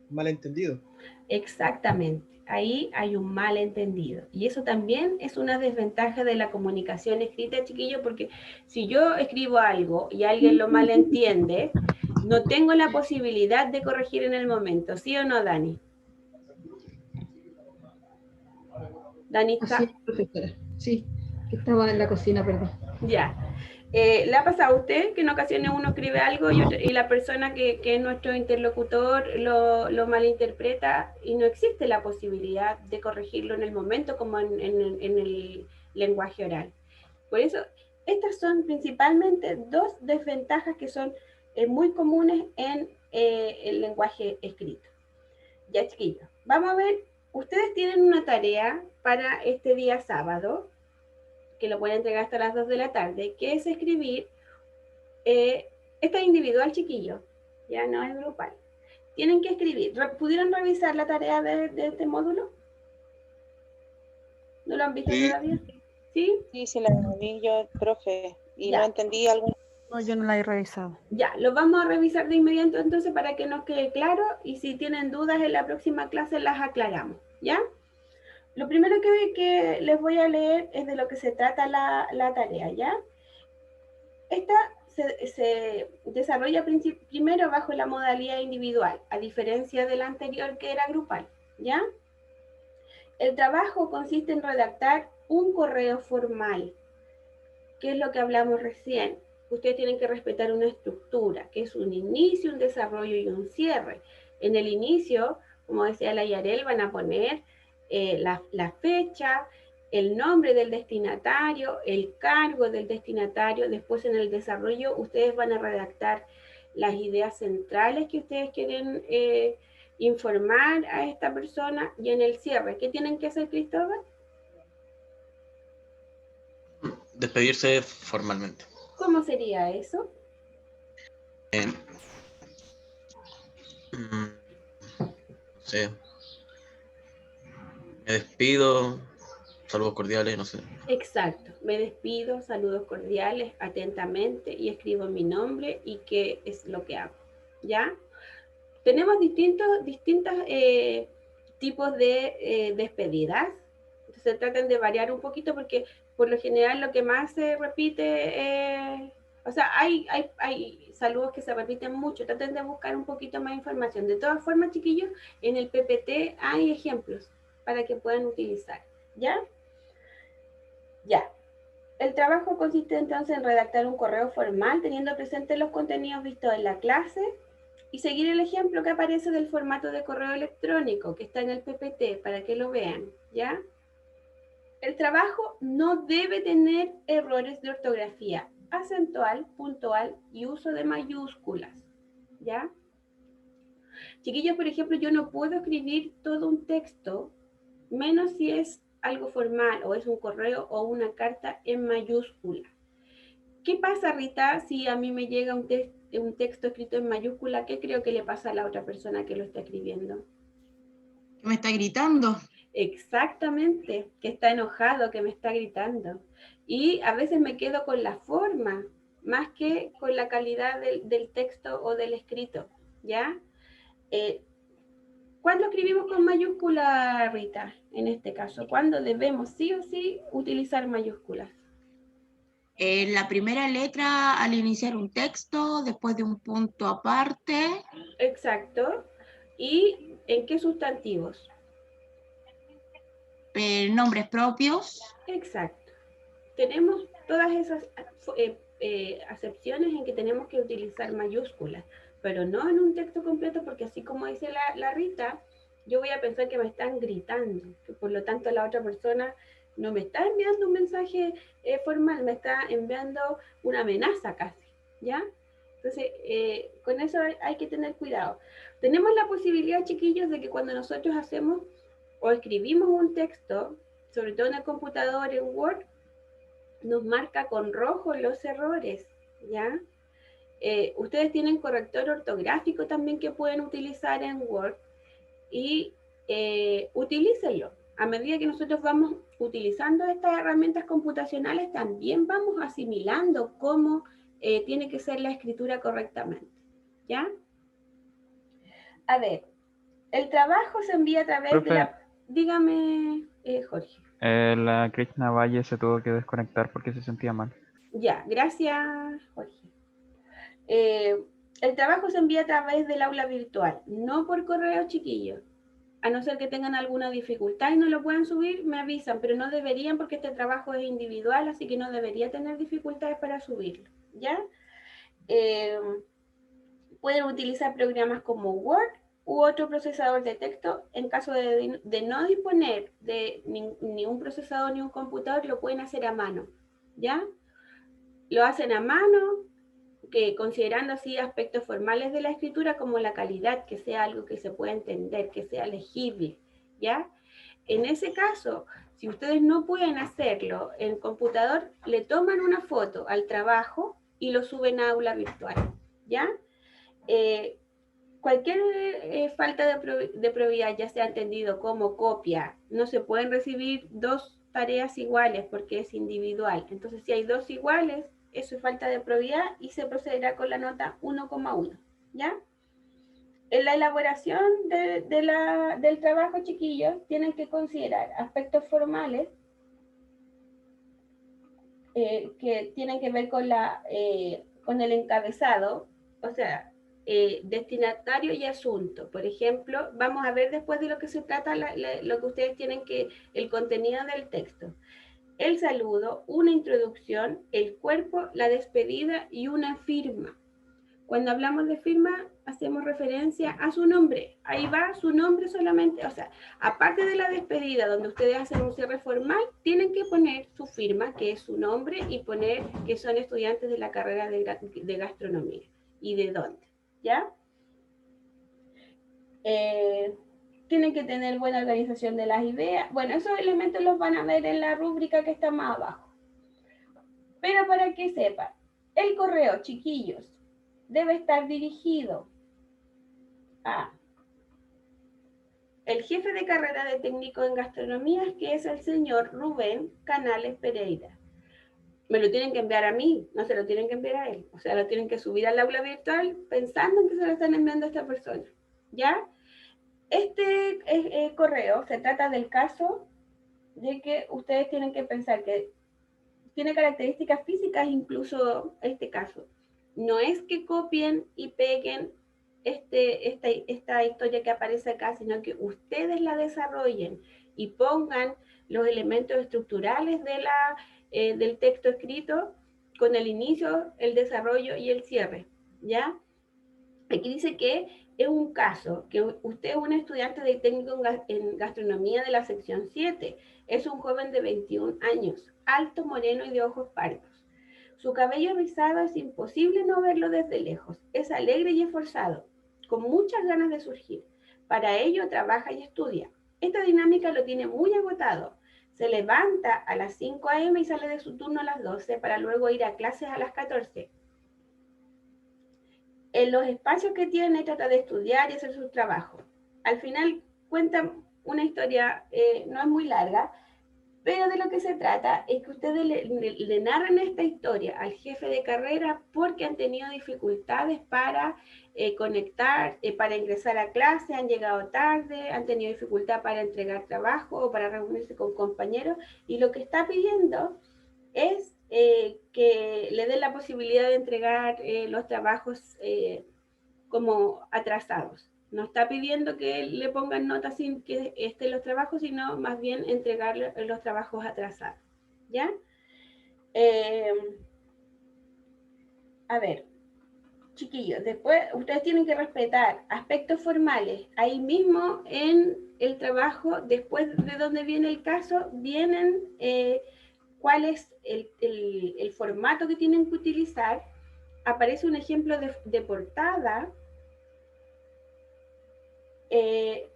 Speaker 7: malentendido.
Speaker 1: Exactamente, ahí hay un malentendido. Y eso también es una desventaja de la comunicación escrita, chiquillos, porque si yo escribo algo y alguien lo malentiende, no tengo la posibilidad de corregir en el momento, ¿sí o no, Dani? Dani, ¿está?
Speaker 9: Así es, profesora. Sí, que estaba en la cocina, perdón.
Speaker 1: Ya. ¿Le ha pasado a usted que en ocasiones uno escribe algo y la persona que es nuestro interlocutor lo malinterpreta y no existe la posibilidad de corregirlo en el momento como en el lenguaje oral? Por eso, estas son principalmente dos desventajas que son muy comunes en el lenguaje escrito. Ya, chiquillos, vamos a ver, ustedes tienen una tarea para este día sábado, que lo pueden entregar hasta las 2 de la tarde, que es escribir, esta es individual, chiquillo, ya no es grupal. Tienen que escribir. ¿Pudieron revisar la tarea de este módulo? ¿No lo han visto todavía? ¿Sí?
Speaker 5: Sí, sí, la vi yo, profe, y
Speaker 1: Ya.
Speaker 5: no entendí algún...
Speaker 9: No, yo no la he revisado.
Speaker 1: Ya, lo vamos a revisar de inmediato entonces para que nos quede claro y si tienen dudas en la próxima clase las aclaramos, ¿ya? Lo primero que les voy a leer es de lo que se trata la tarea, ¿ya? Esta se desarrolla primero bajo la modalidad individual, a diferencia de la anterior que era grupal, ¿ya? El trabajo consiste en redactar un correo formal, que es lo que hablamos recién. Ustedes tienen que respetar una estructura, que es un inicio, un desarrollo y un cierre. En el inicio, como decía la Yarel, van a poner la fecha, el nombre del destinatario, el cargo del destinatario. Después en el desarrollo ustedes van a redactar las ideas centrales que ustedes quieren informar a esta persona. Y en el cierre, ¿qué tienen que hacer, Cristóbal?
Speaker 3: Despedirse formalmente.
Speaker 1: ¿Cómo sería eso?
Speaker 3: Sí. Me despido, saludos cordiales, no sé.
Speaker 1: Exacto, me despido, saludos cordiales, atentamente y escribo mi nombre y qué es lo que hago, ¿ya? Tenemos distintos tipos de despedidas, entonces traten de variar un poquito porque por lo general lo que más se repite, o sea, hay saludos que se repiten mucho, traten de buscar un poquito más información. De todas formas, chiquillos, en el PPT hay ejemplos para que puedan utilizar, ¿ya? Ya. El trabajo consiste entonces en redactar un correo formal teniendo presentes los contenidos vistos en la clase y seguir el ejemplo que aparece del formato de correo electrónico que está en el PPT para que lo vean, ¿ya? El trabajo no debe tener errores de ortografía acentual, puntual y uso de mayúsculas, ¿ya? Chiquillos, por ejemplo, yo no puedo escribir todo un texto, menos si es algo formal o es un correo o una carta en mayúscula. ¿Qué pasa, Rita, si a mí me llega un texto escrito en mayúscula? ¿Qué creo que le pasa a la otra persona que lo está escribiendo?
Speaker 2: Me está gritando.
Speaker 1: Exactamente, que está enojado, que me está gritando. Y a veces me quedo con la forma, más que con la calidad del texto o del escrito, ¿ya? ¿Cuándo escribimos con mayúscula, Rita? En este caso, ¿cuándo debemos sí o sí utilizar mayúsculas?
Speaker 2: La primera letra al iniciar un texto, después de un punto aparte.
Speaker 1: Exacto. ¿Y en qué sustantivos?
Speaker 2: Nombres propios.
Speaker 1: Exacto. Tenemos todas esas acepciones en que tenemos que utilizar mayúsculas, pero no en un texto completo, porque así como dice la Rita, yo voy a pensar que me están gritando, que por lo tanto la otra persona no me está enviando un mensaje formal, me está enviando una amenaza casi, ¿ya? Entonces, con eso hay que tener cuidado. Tenemos la posibilidad, chiquillos, de que cuando nosotros hacemos o escribimos un texto, sobre todo en el computador, en Word, nos marca con rojo los errores, ¿ya? Ustedes tienen corrector ortográfico también que pueden utilizar en Word y utilícenlo. A medida que nosotros vamos utilizando estas herramientas computacionales, también vamos asimilando cómo tiene que ser la escritura correctamente, ¿ya? A ver, el trabajo se envía a través de
Speaker 6: Profe.
Speaker 1: la... Dígame, Jorge.
Speaker 6: La Krishna Valle se tuvo que desconectar porque se sentía mal.
Speaker 1: Ya, gracias, Jorge. El trabajo se envía a través del aula virtual, no por correo, chiquillos. A no ser que tengan alguna dificultad y no lo puedan subir, me avisan, pero no deberían porque este trabajo es individual, así que no debería tener dificultades para subirlo, ¿ya? Pueden utilizar programas como Word u otro procesador de texto. En caso de no disponer de ni un procesador ni un computador, lo pueden hacer a mano, ¿ya? Lo hacen a mano, que considerando así aspectos formales de la escritura como la calidad, que sea algo que se pueda entender, que sea legible, ¿ya? En ese caso, si ustedes no pueden hacerlo en computador, le toman una foto al trabajo y lo suben a aula virtual, ¿ya? Cualquier falta de probidad, ya sea entendido como copia, no se pueden recibir dos tareas iguales porque es individual. Entonces, si hay dos iguales, eso es falta de probidad y se procederá con la nota 1,1, ¿ya? En la elaboración del trabajo, chiquillos, tienen que considerar aspectos formales que tienen que ver con el encabezado, o sea, destinatario y asunto. Por ejemplo, vamos a ver después de lo que se trata, lo que ustedes tienen que, el contenido del texto. El saludo, una introducción, el cuerpo, la despedida y una firma. Cuando hablamos de firma, hacemos referencia a su nombre. Ahí va su nombre solamente. O sea, aparte de la despedida, donde ustedes hacen un cierre formal, tienen que poner su firma, que es su nombre, y poner que son estudiantes de la carrera de gastronomía. ¿Y de dónde? ¿Ya? Tienen que tener buena organización de las ideas. Bueno, esos elementos los van a ver en la rúbrica que está más abajo. Pero para que sepan, el correo, chiquillos, debe estar dirigido a el jefe de carrera de técnico en gastronomía, que es el señor Rubén Canales Pereira. Me lo tienen que enviar a mí, no se lo tienen que enviar a él. O sea, lo tienen que subir al aula virtual pensando en que se lo están enviando a esta persona, ¿ya? Este correo se trata del caso de que ustedes tienen que pensar que tiene características físicas, incluso este caso. No es que copien y peguen esta historia que aparece acá, sino que ustedes la desarrollen y pongan los elementos estructurales del texto escrito con el inicio, el desarrollo y el cierre, ¿ya? Aquí dice que es un caso, que usted es un estudiante de técnico en gastronomía de la sección 7, es un joven de 21 años, alto, moreno y de ojos pardos. Su cabello rizado es imposible no verlo desde lejos. Es alegre y esforzado, con muchas ganas de surgir. Para ello trabaja y estudia. Esta dinámica lo tiene muy agotado. Se levanta a las 5 a.m. y sale de su turno a las 12 para luego ir a clases a las 14. En los espacios que tiene trata de estudiar y hacer su trabajo. Al final cuenta una historia, no es muy larga, pero de lo que se trata es que ustedes le narran esta historia al jefe de carrera porque han tenido dificultades para conectar, para ingresar a clase, han llegado tarde, han tenido dificultad para entregar trabajo o para reunirse con compañeros, y lo que está pidiendo es que le den la posibilidad de entregar los trabajos como atrasados. No está pidiendo que le pongan notas sin que estén los trabajos, sino más bien entregar los trabajos atrasados, ¿ya? A ver, chiquillos, después ustedes tienen que respetar aspectos formales. Ahí mismo en el trabajo, después de donde viene el caso, vienen cuál es el formato que tienen que utilizar. Aparece un ejemplo de portada.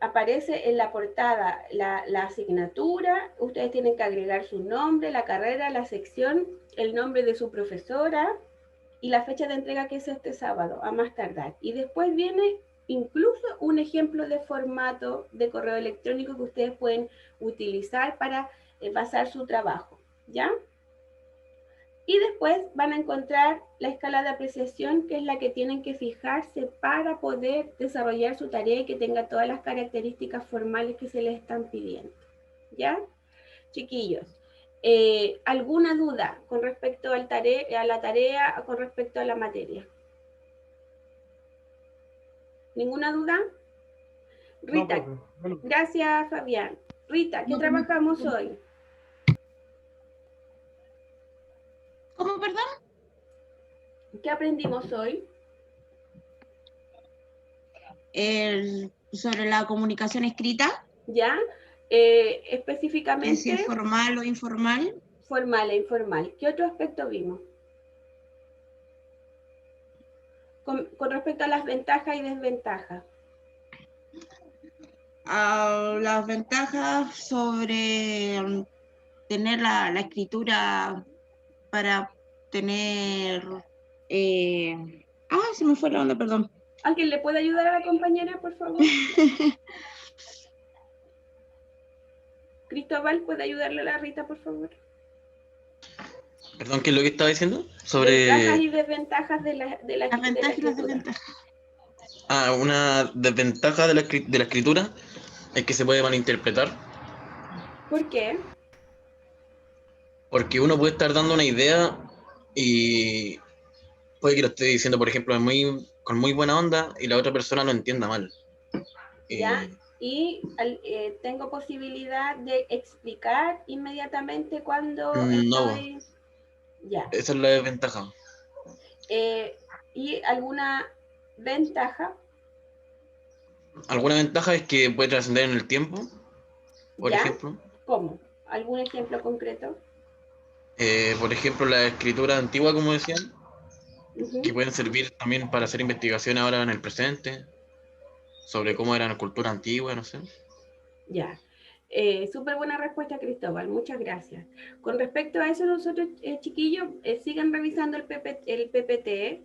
Speaker 1: Aparece en la portada la asignatura, ustedes tienen que agregar su nombre, la carrera, la sección, el nombre de su profesora y la fecha de entrega, que es este sábado, a más tardar. Y después viene incluso un ejemplo de formato de correo electrónico que ustedes pueden utilizar para pasar su trabajo, ¿ya? Y después van a encontrar la escala de apreciación, que es la que tienen que fijarse para poder desarrollar su tarea y que tenga todas las características formales que se les están pidiendo. ¿Ya? Chiquillos, ¿alguna duda con respecto a la tarea, con respecto a la materia? ¿Ninguna duda? Rita,
Speaker 7: No, profe.
Speaker 1: gracias Fabián. Rita, ¿qué
Speaker 2: No,
Speaker 1: trabajamos hoy?
Speaker 2: ¿Cómo, perdón?
Speaker 1: ¿Qué aprendimos hoy?
Speaker 2: Sobre la comunicación escrita,
Speaker 1: ¿Ya?
Speaker 2: que si
Speaker 1: Específicamente,
Speaker 2: es formal o informal.
Speaker 1: formal e informal. ¿Qué otro aspecto vimos? Con respecto a las ventajas y desventajas.
Speaker 2: Las ventajas sobre tener la escritura para tener... se me fue la onda, perdón.
Speaker 1: ¿Alguien le puede ayudar a la compañera, por favor? Cristóbal, ¿puede ayudarle a la Rita, por favor?
Speaker 3: Perdón, ¿qué es lo que estaba diciendo?
Speaker 1: Ventajas
Speaker 3: Sobre...
Speaker 1: y desventajas de la
Speaker 2: Las ventajas y las
Speaker 1: escritura.
Speaker 2: desventajas.
Speaker 3: una desventaja de la escritura es que se puede malinterpretar,
Speaker 1: ¿Por qué?
Speaker 3: porque uno puede estar dando una idea y puede que lo esté diciendo, por ejemplo, con muy buena onda y la otra persona lo entienda mal.
Speaker 1: ¿Ya? Y tengo posibilidad de explicar inmediatamente cuando
Speaker 3: No,
Speaker 1: estoy... Ya.
Speaker 3: esa es la desventaja.
Speaker 1: ¿Y alguna ventaja?
Speaker 3: Alguna ventaja es que puede trascender en el tiempo, por
Speaker 1: ¿Ya?
Speaker 3: ejemplo.
Speaker 1: ¿Cómo? ¿Algún ejemplo concreto?
Speaker 3: Por ejemplo, la escritura antigua, como decían,
Speaker 1: Ujú.
Speaker 3: que pueden servir también para hacer investigación ahora en el presente, sobre cómo era la cultura antigua, no sé.
Speaker 1: Ya. Súper buena respuesta, Cristóbal. Muchas gracias. Con respecto a eso, nosotros, chiquillos, sigan revisando el PPT.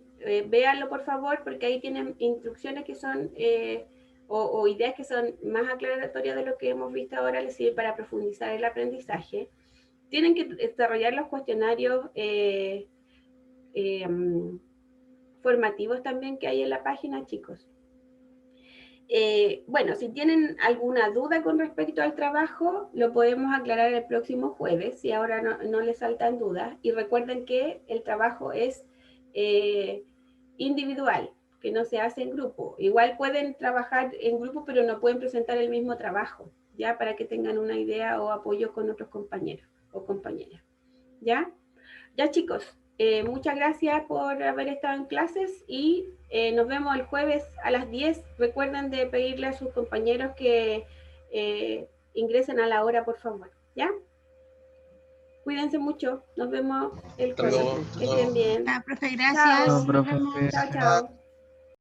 Speaker 1: Véanlo, por favor, porque ahí tienen instrucciones que son, o ideas que son más aclaratorias de lo que hemos visto ahora, les sirve para profundizar el aprendizaje. Tienen que desarrollar los cuestionarios formativos también que hay en la página, chicos. Bueno, si tienen alguna duda con respecto al trabajo, lo podemos aclarar el próximo jueves, si ahora no les saltan dudas. Y recuerden que el trabajo es individual, que no se hace en grupo. Igual pueden trabajar en grupo, pero no pueden presentar el mismo trabajo, ¿ya? Para que tengan una idea o apoyo con otros compañeros o compañeras, ¿ya? Ya, chicos, muchas gracias por haber estado en clases y nos vemos el jueves a las 10. Recuerden de pedirle a sus compañeros que ingresen a la hora, por favor, ¿ya? Cuídense mucho. Nos vemos el
Speaker 3: Hasta
Speaker 1: jueves.
Speaker 3: luego.
Speaker 1: Que estén bien.
Speaker 2: Profe, gracias.
Speaker 1: Chao.
Speaker 6: No, profe.
Speaker 1: Chao, chao.